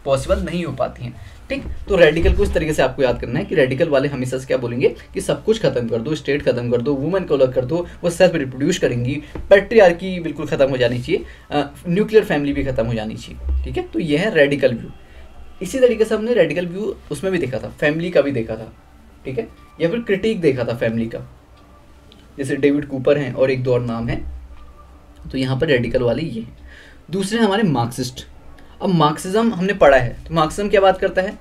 Speaker 1: पॉसिबल नहीं हो पाती हैं। ठीक, तो रेडिकल को इस तरीके से आपको याद करना है कि रेडिकल वाले हमेशा से क्या बोलेंगे कि सब कुछ खत्म कर दो, स्टेट खत्म कर दो, वुमेन को अलग कर दो, वो सेल्फ रिप्रोड्यूस करेंगी, पैट्रियार्की बिल्कुल खत्म हो जानी चाहिए, न्यूक्लियर फैमिली भी खत्म हो जानी चाहिए। ठीक है, तो यह है रेडिकल व्यू। इसी तरीके से हमने रेडिकल व्यू उसमें भी देखा था, फैमिली का भी देखा था। ठीक है, या फिर क्रिटिक देखा था फैमिली का, जैसे डेविड कूपर हैं और एक दो और नाम है। तो यहाँ पर रेडिकल वाले ये हैं। दूसरे हमारे मार्क्सिस्ट। अब मार्क्सिज्म हमने पढ़ा है, तो मार्क्सिज्म क्या बात करता है,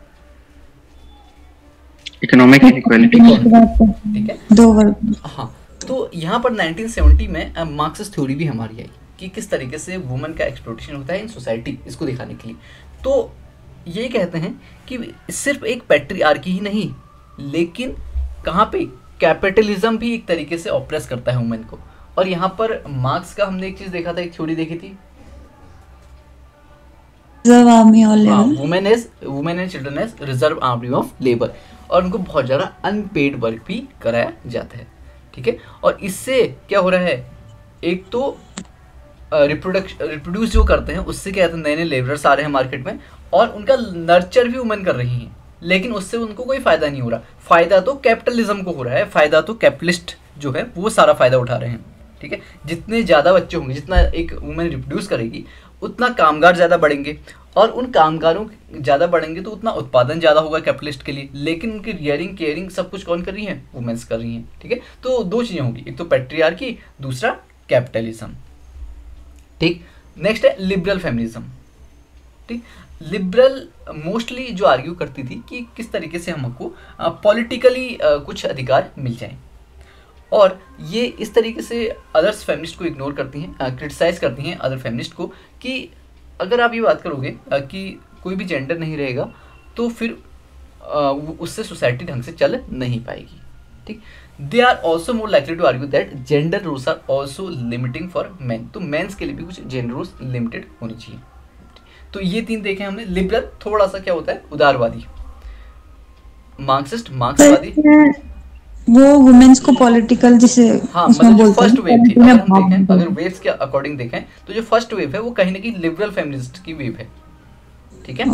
Speaker 2: इकोनॉमिक इनइक्वालिटी।
Speaker 1: ठीक है,
Speaker 3: दो वर्ग।
Speaker 1: हाँ, तो यहाँ पर 1970 में मार्क्सिस्ट थ्योरी भी हमारी आई कि किस तरीके से वुमेन का एक्सप्लॉइटेशन होता है इन सोसाइटी, इसको दिखाने के लिए। तो ये कहते हैं कि सिर्फ एक पैट्रियार्की ही नहीं, लेकिन कहाँ पे कैपिटलिज्म भी एक तरीके से ऑप्रेस करता है वुमेन को। और यहाँ पर मार्क्स का हमने एक चीज़ देखा था, एक थ्योरी देखी थी, women and children as reserve army of labour, और उनको बहुत ज़्यादा अनपेड वर्क भी कराया जाता है। ठीक है, और इससे क्या हो रहा है, एक तो रिप्रोड्यूस जो करते हैं उससे क्या होता है, नए नए लेबरर्स आ रहे हैं मार्केट में और उनका नर्चर भी वुमेन कर रही हैं, लेकिन उससे उनको कोई फ़ायदा नहीं हो रहा। फ़ायदा तो कैपिटलिज्म को हो रहा है, फ़ायदा तो कैपिटलिस्ट जो है वो सारा फ़ायदा उठा रहे हैं। ठीक है, जितने ज़्यादा बच्चे होंगे, जितना एक वुमेन रिप्रोड्यूस करेगी उतना कामगार ज़्यादा बढ़ेंगे, और उन कामगारों ज़्यादा बढ़ेंगे तो उतना उत्पादन ज़्यादा होगा कैपिटलिस्ट के लिए, लेकिन उनकी रियरिंग केयरिंग सब कुछ कौन कर रही है, वुमेन्स कर रही हैं। ठीक है, तो दो चीज़ें होंगी, एक तो पैट्रियार्की, दूसरा कैपिटलिज्म। ठीक, नेक्स्ट है लिबरल फेमिनिज्म। ठीक, लिबरल मोस्टली जो आर्ग्यू करती थी कि किस तरीके से हमको पॉलिटिकली कुछ अधिकार मिल जाएं, और ये इस तरीके से अदर्स फेमिनिस्ट को इग्नोर करती हैं, क्रिटिसाइज करती हैं अदर फेमिनिस्ट को कि अगर आप ये बात करोगे कि कोई भी जेंडर नहीं रहेगा तो फिर उससे सोसाइटी ढंग से चल नहीं पाएगी। ठीक, they are also more likely to argue that gender rules are also limiting for men, तो मेन्स के लिए भी कुछ जेंडर रूल्स लिमिटेड होनी चाहिए। तो ये तीन देखे हमने। लिबरल थोड़ा सा क्या होता है, उदारवादी, मार्क्सवादी
Speaker 3: वो वुमेन्स को पॉलिटिकल जिसे
Speaker 1: हाँ, मतलब जो फर्स्ट वेव थी, अगर हम देखें, अगर वेव्स के अकॉर्डिंग देखें तो जो फर्स्ट वेव है वो कहीं ना कहीं लिबरल फेमिनिस्ट की वेव है। ठीक है,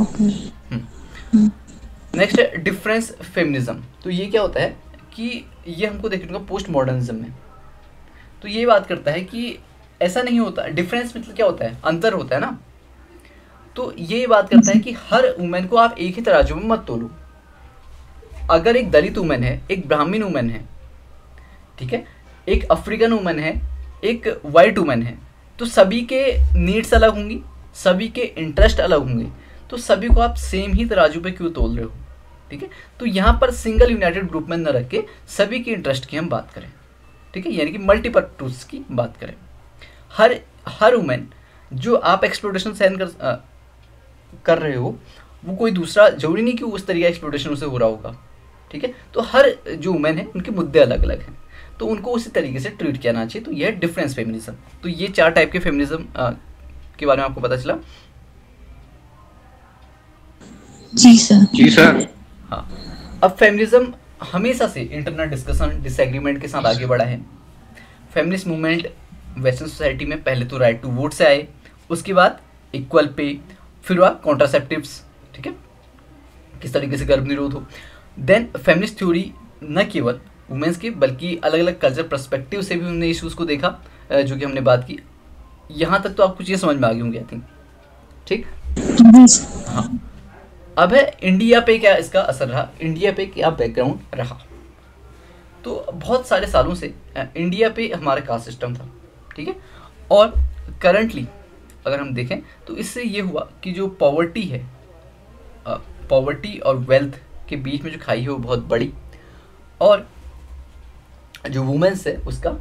Speaker 1: नेक्स्ट है डिफरेंस फेमिनिज्म। तो ये क्या होता है कि ये हमको देखने को पोस्ट मॉडर्निज्म में, तो ये बात करता है कि ऐसा नहीं होता, डिफरेंस मतलब क्या होता है, अंतर होता है ना। तो ये बात करता है कि हर वुमेन को आप एक ही तराजू में मत तोलो। अगर एक दलित वुमेन है, एक ब्राह्मण वुमेन है, ठीक है, एक अफ्रीकन वुमेन है, एक वाइट वुमेन है, तो सभी के नीड्स अलग होंगी, सभी के इंटरेस्ट अलग होंगे, तो सभी को आप सेम ही तराजू पे क्यों तोल रहे हो। ठीक है, तो यहाँ पर सिंगल यूनाइटेड ग्रुप में न रख के सभी के इंटरेस्ट की हम बात करें। ठीक है, यानी कि मल्टीपल ट्रूथ्स की बात करें। हर वुमेन जो आप एक्सप्लोटेशन सहन कर रहे हो, वो कोई दूसरा जरूरी नहीं कि उस तरीके एक्सप्लोटेशन उसे हो रहा होगा। ठीक है, तो हर जो वुमेन है उनके मुद्दे अलग अलग हैं, तो उनको उसी तरीके से ट्रीट किया जाना चाहिए। तो यह डिफरेंस फेमिनिज्म। तो ये 4 टाइप के फेमिनिज्म के बारे में आपको पता चला।
Speaker 3: जी सर।
Speaker 2: जी सर।
Speaker 1: हाँ, अब फेमिनिज्म हमेशा से इंटरनल डिस्कशन डिसएग्रीमेंट के साथ आगे बढ़ा है। फेमिनिस्ट मूवमेंट वेस्टर्न सोसाइटी में पहले तो राइट टू वोट से आए, उसके बाद इक्वल पे, फिर हुआ कॉन्ट्रासेप्टिव्स। ठीक है, किस तरीके से गर्भ निरोध हो। देन फेमिनिस्ट थ्योरी न केवल वुमेन्स की, बल्कि अलग अलग कल्चर पर्सपेक्टिव से भी उन्होंने इश्यूज़ को देखा, जो कि हमने बात की। यहाँ तक तो आपको चीज़ें समझ में आ गई होंगी आई थिंक, ठीक। हाँ, अब है इंडिया पे क्या इसका असर रहा, इंडिया पे क्या बैकग्राउंड रहा। तो बहुत सारे सालों से इंडिया पे हमारा कास्ट सिस्टम था, ठीक है। और करंटली अगर हम देखें तो इससे ये हुआ कि जो पॉवर्टी है, पॉवर्टी और वेल्थ के बीच में जो खाई है वो बहुत बड़ी, और जो वुमेन्स है उसका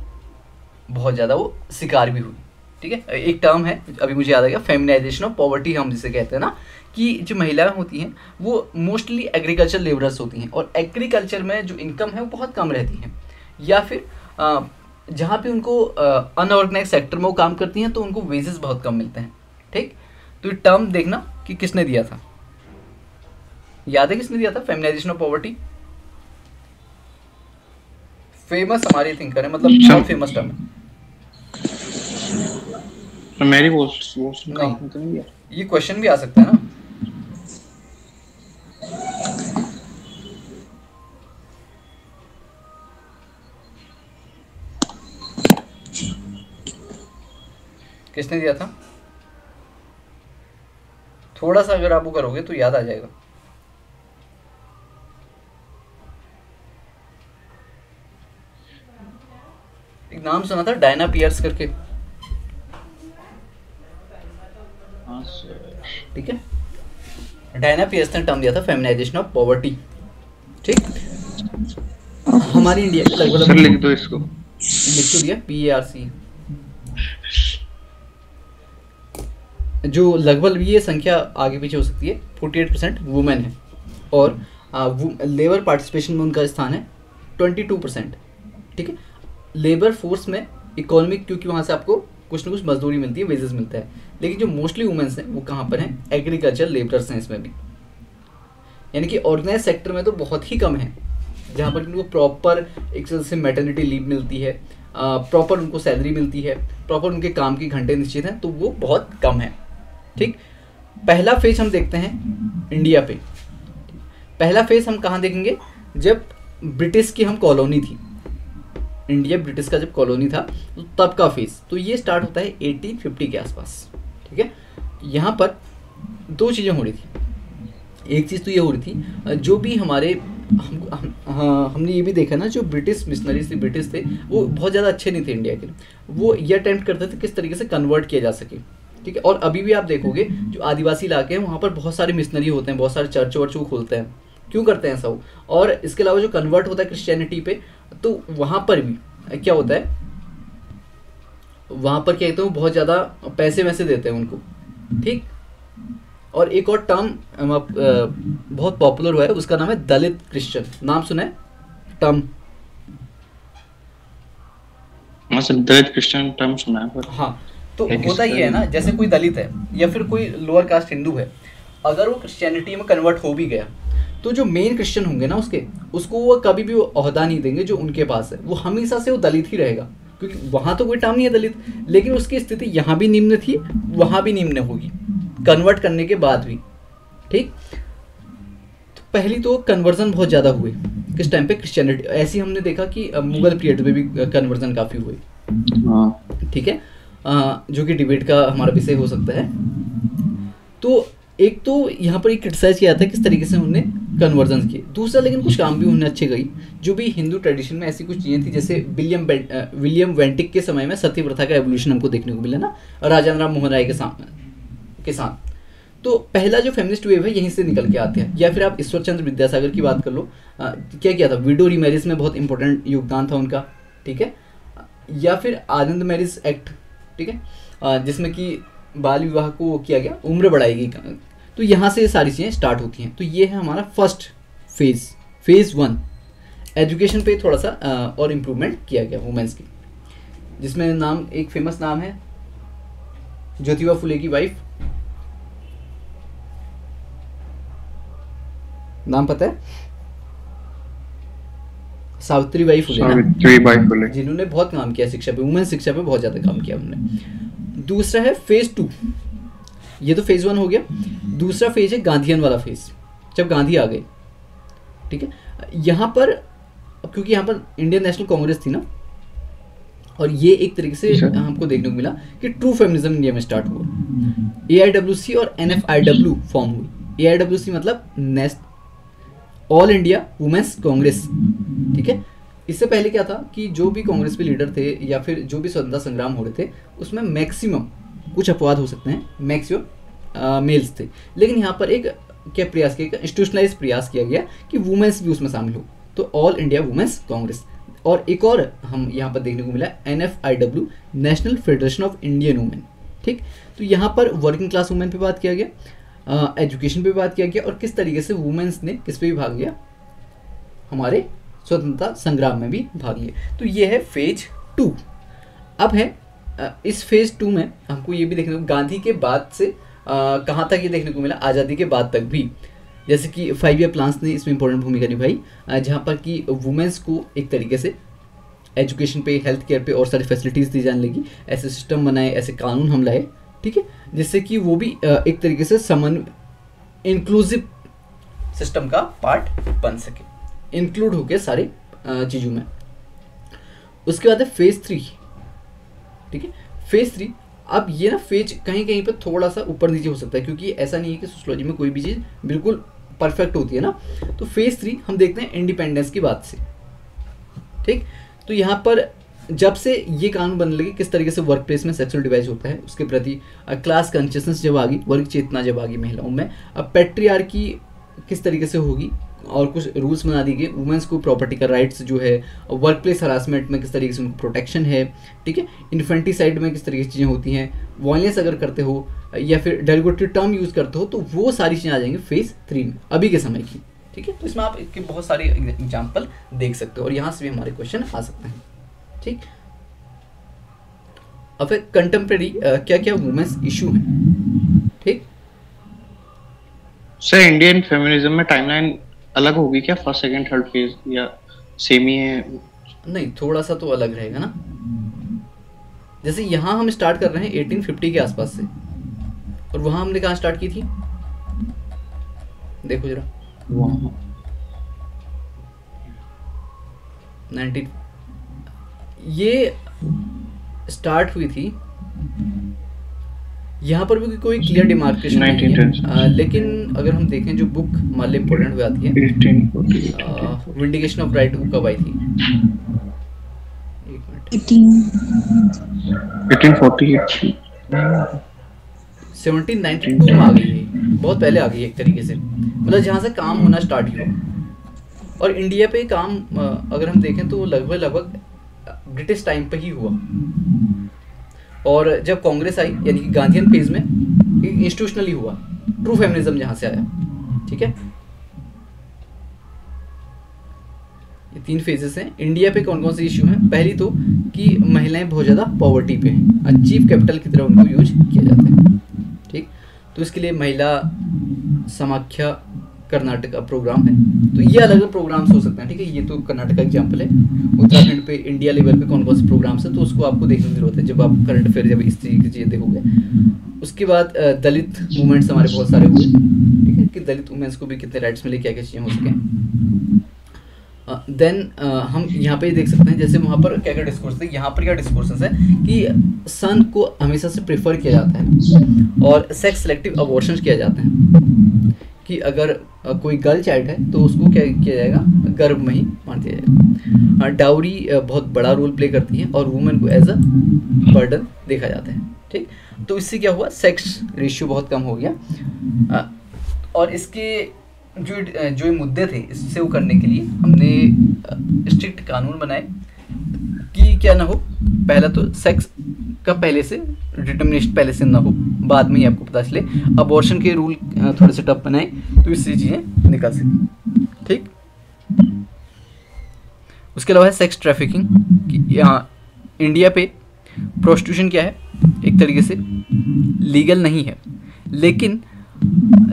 Speaker 1: बहुत ज़्यादा वो शिकार भी हुई, ठीक है। एक टर्म है अभी मुझे याद आ गया, फेमिनाइजेशन ऑफ पॉवर्टी हम जिसे कहते हैं ना, कि जो महिलाएं होती हैं वो मोस्टली एग्रीकल्चर लेबरर्स होती हैं, और एग्रीकल्चर में जो इनकम है वो बहुत कम रहती है, या फिर जहाँ पे उनको अनऑर्गेनाइज सेक्टर में वो काम करती हैं तो उनको वेजेस बहुत कम मिलते हैं, ठीक। तो ये टर्म देखना कि किसने दिया था, याद है किसने दिया था फेमिनाइजेशन ऑफ पॉवर्टी? फेमस हमारी थिंकर है, मतलब बहुत फेमस टर्म है।
Speaker 2: मेरी नहीं,
Speaker 1: ये क्वेश्चन भी आ सकता है ना। किसने दिया था? थोड़ा सा अगर आप वो करोगे तो याद आ जाएगा। एक नाम सुना था डायना पियर्स करके, ठीक है। डायना पियर्स ने टर्म दिया था फेमिनाइजेशन ऑफ पॉवर्टी, ठीक। हमारी इंडिया के लगभग
Speaker 2: सर लिख दो इसको,
Speaker 1: लिख तो दिया, PARC, जो लगभग ये संख्या आगे पीछे हो सकती है, 48% वुमेन है, और लेबर पार्टिसिपेशन में उनका स्थान है 22%, ठीक है। लेबर फोर्स में इकोनॉमिक, क्योंकि वहाँ से आपको कुछ ना कुछ मजदूरी मिलती है, वेजेस मिलता है, लेकिन जो मोस्टली वुमेन्स हैं वो कहाँ पर हैं? एग्रीकल्चर लेबरर्स हैं इसमें भी, यानी कि ऑर्गेनाइज सेक्टर में तो बहुत ही कम है, जहाँ पर उनको प्रॉपर एक तरह से मैटरनिटी लीव मिलती है, प्रॉपर उनको सैलरी मिलती है, प्रॉपर उनके काम के घंटे निश्चित हैं, तो वो बहुत कम है, ठीक। पहला फेज हम देखते हैं इंडिया पे। पहला फेज हम कहाँ देखेंगे? जब ब्रिटिश की हम कॉलोनी थी, इंडिया ब्रिटिश का जब कॉलोनी था तो तब का फेज, तो ये स्टार्ट होता है 1850 के आसपास, ठीक है। यहाँ पर दो चीज़ें हो रही थी। एक चीज़ तो ये हो रही थी, जो भी हमारे हमने ये भी देखा ना, जो ब्रिटिश मिशनरीज थे, ब्रिटिश थे, वो बहुत ज़्यादा अच्छे नहीं थे इंडिया के लिए, वो ये अटेम्प्ट करते थे किस तरीके से कन्वर्ट किया जा सके, ठीक है। और अभी भी आप देखोगे जो आदिवासी इलाके हैं वहाँ पर बहुत सारे मिशनरी होते हैं, बहुत सारे चर्च वर्च वो खोलते हैं। क्यों करते हैं ऐसा वो? और इसके अलावा जो कन्वर्ट होता है क्रिश्चियनिटी पे, तो वहाँ पर भी क्या होता है, वहाँ पर क्या कहते हैं, बहुत ज़्यादा पैसे वैसे देते हैं उनको, ठीक। और एक और टर्म बहुत पॉपुलर हुआ है, उसका नाम है दलित क्रिश्चियन, नाम सुना है टर्म?
Speaker 2: दलित क्रिश्चियन टर्म सुना है पर
Speaker 1: हाँ, तो होता ये है ना, जैसे कोई दलित है या फिर कोई लोअर कास्ट हिंदू है, अगर वो क्रिश्चियनिटी में कन्वर्ट हो भी गया तो जो मेन क्रिश्चियन होंगे ना उसको वो कभी भी वो ओहदा नहीं देंगे जो उनके पास है, वो हमेशा से वो दलित ही रहेगा, क्योंकि वहाँ तो कोई टर्म नहीं है दलित, लेकिन उसकी स्थिति यहाँ भी निम्न थी, वहाँ भी निम्न होगी कन्वर्ट करने के बाद भी, ठीक। तो पहली तो कन्वर्जन बहुत ज़्यादा हुए किस टाइम पे? क्रिश्चियनिटी। ऐसे हमने देखा कि मुगल पीरियड में भी कन्वर्जन काफ़ी हुए, ठीक है, जो कि डिबेट का हमारा विषय हो सकता है। तो एक तो यहाँ पर एक क्रिटिसाइज किया जाता है किस तरीके से उन्होंने कन्वर्जन किए, दूसरा लेकिन कुछ काम भी उन्हें अच्छे गई, जो भी हिंदू ट्रेडिशन में ऐसी कुछ चीज़ें थी, जैसे विलियम वेंटिक के समय में सती प्रथा का एवोल्यूशन हमको देखने को मिला ना, राजा राम मोहन राय के साथ। तो पहला जो फेमिनिस्ट वेव है यहीं से निकल के आते हैं, या फिर आप ईश्वर चंद्र विद्यासागर की बात कर लो, क्या किया था, विडो रीमैरिज में बहुत इंपॉर्टेंट योगदान था उनका, ठीक है, या फिर आनंद मैरिज एक्ट, ठीक है, जिसमें कि बाल विवाह को किया गया, उम्र बढ़ाई गई, तो यहाँ से सारी चीज़ें स्टार्ट होती हैं। तो ये है हमारा फर्स्ट फेज 1। एजुकेशन पे थोड़ा सा और इम्प्रूवमेंट किया गया वुमेन्स की, जिसमें नाम एक फेमस नाम है ज्योतिबा फुले की वाइफ, नाम पता है? सावित्रीबाई फुले, जिन्होंने बहुत काम किया शिक्षा पे, वुमेन शिक्षा पे बहुत ज़्यादा काम किया उन्होंने। दूसरा है फेज 2, ये तो फेज 1 हो गया। दूसरा फेज है गांधीयन वाला फेज, जब गांधी आ गए, ठीक है। यहाँ पर अब क्योंकि यहाँ पर इंडियन नेशनल कांग्रेस थी ना, और ये एक तरीके से हमको देखने को मिला कि ट्रू फेमिनिज्म इंडिया में स्टार्ट हुआ। AIWC और NFIW फॉर्म हुई। AIWC मतलब ऑल इंडिया वुमेन्स कांग्रेस, ठीक है। इससे पहले क्या था कि जो भी कांग्रेस के लीडर थे या फिर जो भी स्वतंत्रता संग्राम हो रहे थे उसमें मैक्सिमम, कुछ अपवाद हो सकते हैं, मैक्सिमम मेल्स थे। लेकिन यहाँ पर एक क्या प्रयास किया, इंस्टीट्यूशनलाइज प्रयास किया गया कि वुमेन्स भी उसमें शामिल हो, तो ऑल इंडिया वुमेन्स कांग्रेस। और एक और हम यहाँ पर देखने को मिला NFIW, national federation of Indian women, ठीक। तो यहाँ पर वर्किंग क्लास वुमेन पे बात किया गया, एजुकेशन पे बात किया गया, और किस तरीके से वुमेन्स ने किस पे भी भाग लिया, हमारे स्वतंत्रता संग्राम में भी भाग लिया। तो ये है फेज 2। अब है इस फेज 2 में हमको ये भी देखने को गांधी के बाद से कहाँ तक ये देखने को मिला, आज़ादी के बाद तक भी, जैसे कि 5 ईयर प्लान्स ने इसमें इंपॉर्टेंट भूमिका निभाई, जहाँ पर कि वुमेन्स को एक तरीके से एजुकेशन पे, हेल्थ केयर पे और सारी फैसिलिटीज़ दी जाने लगी, ऐसे सिस्टम बनाए, ऐसे कानून हम लाए, ठीक है, जिससे कि वो भी एक तरीके से इंक्लूसिव सिस्टम का पार्ट बन सके, इंक्लूड होके सारे चीज़ों में। उसके बाद है फेज 3, ठीक है। फेज 3, अब ये ना फेज कहीं कहीं पर थोड़ा सा ऊपर नीचे हो सकता है, क्योंकि ऐसा नहीं है कि सोशियोलॉजी में कोई भी चीज़ बिल्कुल परफेक्ट होती है ना। तो फेज 3 हम देखते हैं इंडिपेंडेंस की बात से, ठीक। तो यहाँ पर जब से ये कानून बनने लगे, किस तरीके से वर्क प्लेस में सेक्सुअल डिवाइस होता है उसके प्रति क्लास कॉन्शियसनेस जब आ गई, वर्ग चेतना जब आ गई महिलाओं में, अब पेट्रियार्की किस तरीके से होगी, और कुछ रूल्स बना दिए गए, वुमेन्स को प्रॉपर्टी का राइट्स जो है, वर्क प्लेस हरासमेंट में किस तरीके से उनको प्रोटेक्शन है, ठीक है, इन्फेंटिसाइड में किस तरीके की चीज़ें होती हैं, वायलेंस अगर करते हो या फिर डेरोगेटरी टर्म यूज़ करते हो, तो वो सारी चीज़ें आ जाएंगी फेज 3 में अभी के समय की, ठीक है। तो इसमें आप इसके बहुत सारे एग्जाम्पल देख सकते हो, और यहाँ से भी हमारे क्वेश्चन आ सकते हैं, ठीक। अब कंटेम्प्रेरी क्या क्या वुमेन्स इशू हैं, ठीक।
Speaker 2: सर इंडियन फेमिनिज्म में टाइमलाइन अलग होगी क्या, फर्स्ट सेकंड थर्ड फेज, या सेम ही है?
Speaker 1: नहीं, थोड़ा सा तो अलग रहेगा ना। जैसे यहाँ हम स्टार्ट कर रहे हैं 1850 के आसपास से, और वहाँ हमने कहाँ स्टार्ट की थी, देखो जरा, 19 ये स्टार्ट हुई थी। यहाँ पर भी कोई क्लियर डिमार्केशन नहीं है, लेकिन अगर हम देखें जो बुक हमारे लिए इम्पोर्टेंट हो जाती है, विंडिकेशन ऑफ राइट, वो कब आई थी? 1792 में आ गई है, बहुत पहले आ गई है एक तरीके से, मतलब जहाँ से काम होना स्टार्ट हुआ। और इंडिया पे काम अगर हम देखें तो लगभग ब्रिटिश टाइम पे ही हुआ, और जब कांग्रेस आई यानी कि गांधीयन फेज में इंस्टीट्यूशनली हुआ, ट्रू फेमिनिज्म जहाँ से आया, ठीक है। ये 3 फेजेस हैं। इंडिया पे कौन कौन से इश्यू हैं? पहली तो कि महिलाएं बहुत ज़्यादा पॉवर्टी पे हैं, चीफ कैपिटल की तरह उनको यूज किया जाता है, ठीक। तो इसके लिए महिला समाख्या कर्नाटक का प्रोग्राम है, तो ये अलग अलग प्रोग्राम्स हो सकते हैं, ठीक है। ये तो कर्नाटक का एग्जाम्पल है। उत्तराखंड पे इंडिया लेवल पे कौन कौन से प्रोग्राम्स हैं, तो उसको आपको देखने की जरूरत है जब आप करंट अफेयर, जब इस तरीके की चीज़ें देखोगे। उसके बाद दलित मूवमेंट्स हमारे बहुत सारे हुए, ठीक है, कि दलित वुमेन्स को भी कितने राइट्स मिले, क्या क्या चीज़ें हो सकें। देन हम यहाँ पे देख सकते हैं जैसे वहाँ पर क्या क्या डिस्कोर्स थे। यहाँ पर क्या डिस्कोर्सेस है कि सन को हमेशा से प्रेफर किया जाता है, और सेक्स सेलेक्टिव अबॉर्शंस किया जाते हैं, कि अगर कोई गर्ल चाइल्ड है तो उसको क्या किया जाएगा, गर्भ में ही मार दिया जाएगा। डाउरी बहुत बड़ा रोल प्ले करती है, और वुमेन को एज अ बर्डन देखा जाता है, ठीक। तो इससे क्या हुआ, सेक्स रेशियो बहुत कम हो गया। और इसके जो मुद्दे थे, इससे वो करने के लिए हमने स्ट्रिक्ट कानून बनाए कि क्या ना हो, पहला तो सेक्स का पहले से डिटर्मिनेशन पहले से ना हो, बाद में ही आपको पता चले। अबॉर्शन के रूल थोड़े से टफ बनाए तो इससे चीज़ें निकल सकें, ठीक। उसके अलावा है सेक्स ट्रैफिकिंग, कि यहाँ इंडिया पे प्रोस्टिट्यूशन क्या है, एक तरीके से लीगल नहीं है, लेकिन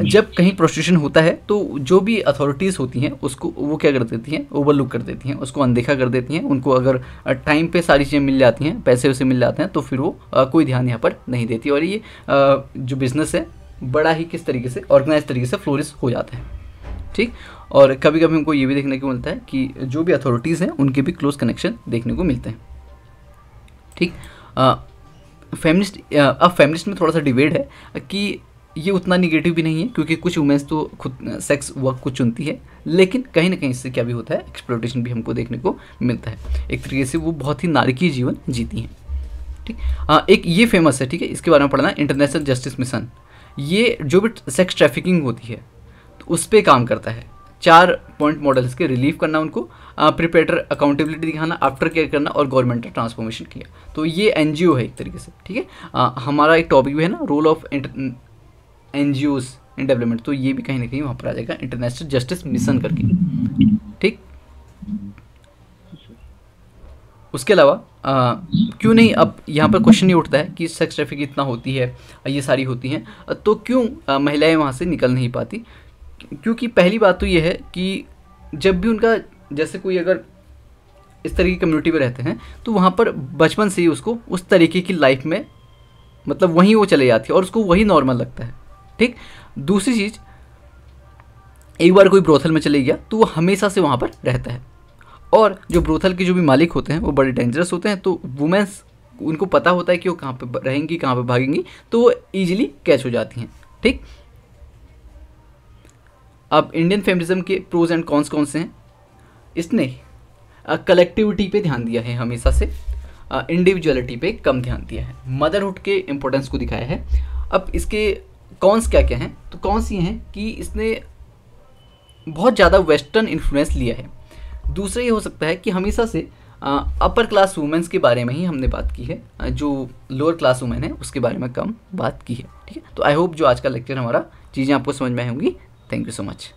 Speaker 1: जब कहीं प्रोस्टिट्यूशन होता है तो जो भी अथॉरिटीज़ होती हैं उसको वो क्या कर देती हैं, ओवरलुक कर देती हैं, उसको अनदेखा कर देती हैं। उनको अगर टाइम पे सारी चीज़ें मिल जाती हैं, पैसे वैसे मिल जाते हैं, तो फिर वो कोई ध्यान यहाँ पर नहीं देती, और ये जो बिज़नेस है बड़ा ही किस तरीके से ऑर्गेनाइज तरीके से फ्लोरिश हो जाता है, ठीक। और कभी कभी हमको ये भी देखने को मिलता है कि जो भी अथॉरिटीज़ हैं उनके भी क्लोज कनेक्शन देखने को मिलते हैं, ठीक। फेमिनिस्ट, अब फेमिनिस्ट में थोड़ा सा डिबेट है कि ये उतना निगेटिव भी नहीं है, क्योंकि कुछ वुमेन्स तो खुद सेक्स वर्क को चुनती है, लेकिन कहीं ना कहीं इससे क्या भी होता है, एक्सप्लॉयटेशन भी हमको देखने को मिलता है। एक तरीके से वो बहुत ही नारकीय जीवन जीती हैं, ठीक। एक ये फेमस है, ठीक है, इसके बारे में पढ़ना, इंटरनेशनल जस्टिस मिशन। ये जो भी सेक्स ट्रैफिकिंग होती है तो उस पर काम करता है। 4 पॉइंट मॉडल्स के रिलीव करना उनको, प्रिपेटर अकाउंटेबिलिटी दिखाना, आफ्टर केयर करना और गवर्नमेंटल ट्रांसफॉर्मेशन किया। तो ये एनजीओ है एक तरीके से, ठीक है। हमारा एक टॉपिक भी है ना, role of NGOs in development, तो ये भी कहीं ना कहीं वहाँ पर आ जाएगा, इंटरनेशनल जस्टिस मिशन करके, ठीक। उसके अलावा क्यों नहीं, अब यहाँ पर क्वेश्चन ये उठता है कि सेक्स ट्रैफिकिंग इतना होती है, ये सारी होती हैं, तो क्यों महिलाएं वहाँ से निकल नहीं पाती? क्योंकि पहली बात तो ये है कि जब भी उनका, जैसे कोई अगर इस तरह की कम्युनिटी में रहते हैं तो वहाँ पर बचपन से ही उसको उस तरीके की लाइफ में, मतलब वहीं वो चले जाती है और उसको वही नॉर्मल लगता है, ठीक। दूसरी चीज़, एक बार कोई ब्रोथल में चले गया तो वो हमेशा से वहाँ पर रहता है, और जो ब्रोथल के जो भी मालिक होते हैं वो बड़े डेंजरस होते हैं, तो वुमेन्स, उनको पता होता है कि वो कहाँ पे रहेंगी, कहाँ पे भागेंगी, तो वो ईजिली कैच हो जाती हैं, ठीक। अब इंडियन फेमिनिज्म के प्रोज एंड कॉन्स कौन से हैं? इसने कलेक्टिविटी पे ध्यान दिया है हमेशा से, इंडिविजुअलिटी पे कम ध्यान दिया है, मदरहुड के इम्पोर्टेंस को दिखाया है। अब इसके कॉन्स क्या क्या हैं? तो कॉन्स ये हैं कि इसने बहुत ज़्यादा वेस्टर्न इन्फ्लुएंस लिया है। दूसरा ये हो सकता है कि हमेशा से अपर क्लास वुमेन्स के बारे में ही हमने बात की है, जो लोअर क्लास वुमेन है उसके बारे में कम बात की है, ठीक है। तो आई होप जो आज का लेक्चर हमारा चीज़ें आपको समझ में आई होंगी। Thank you so much.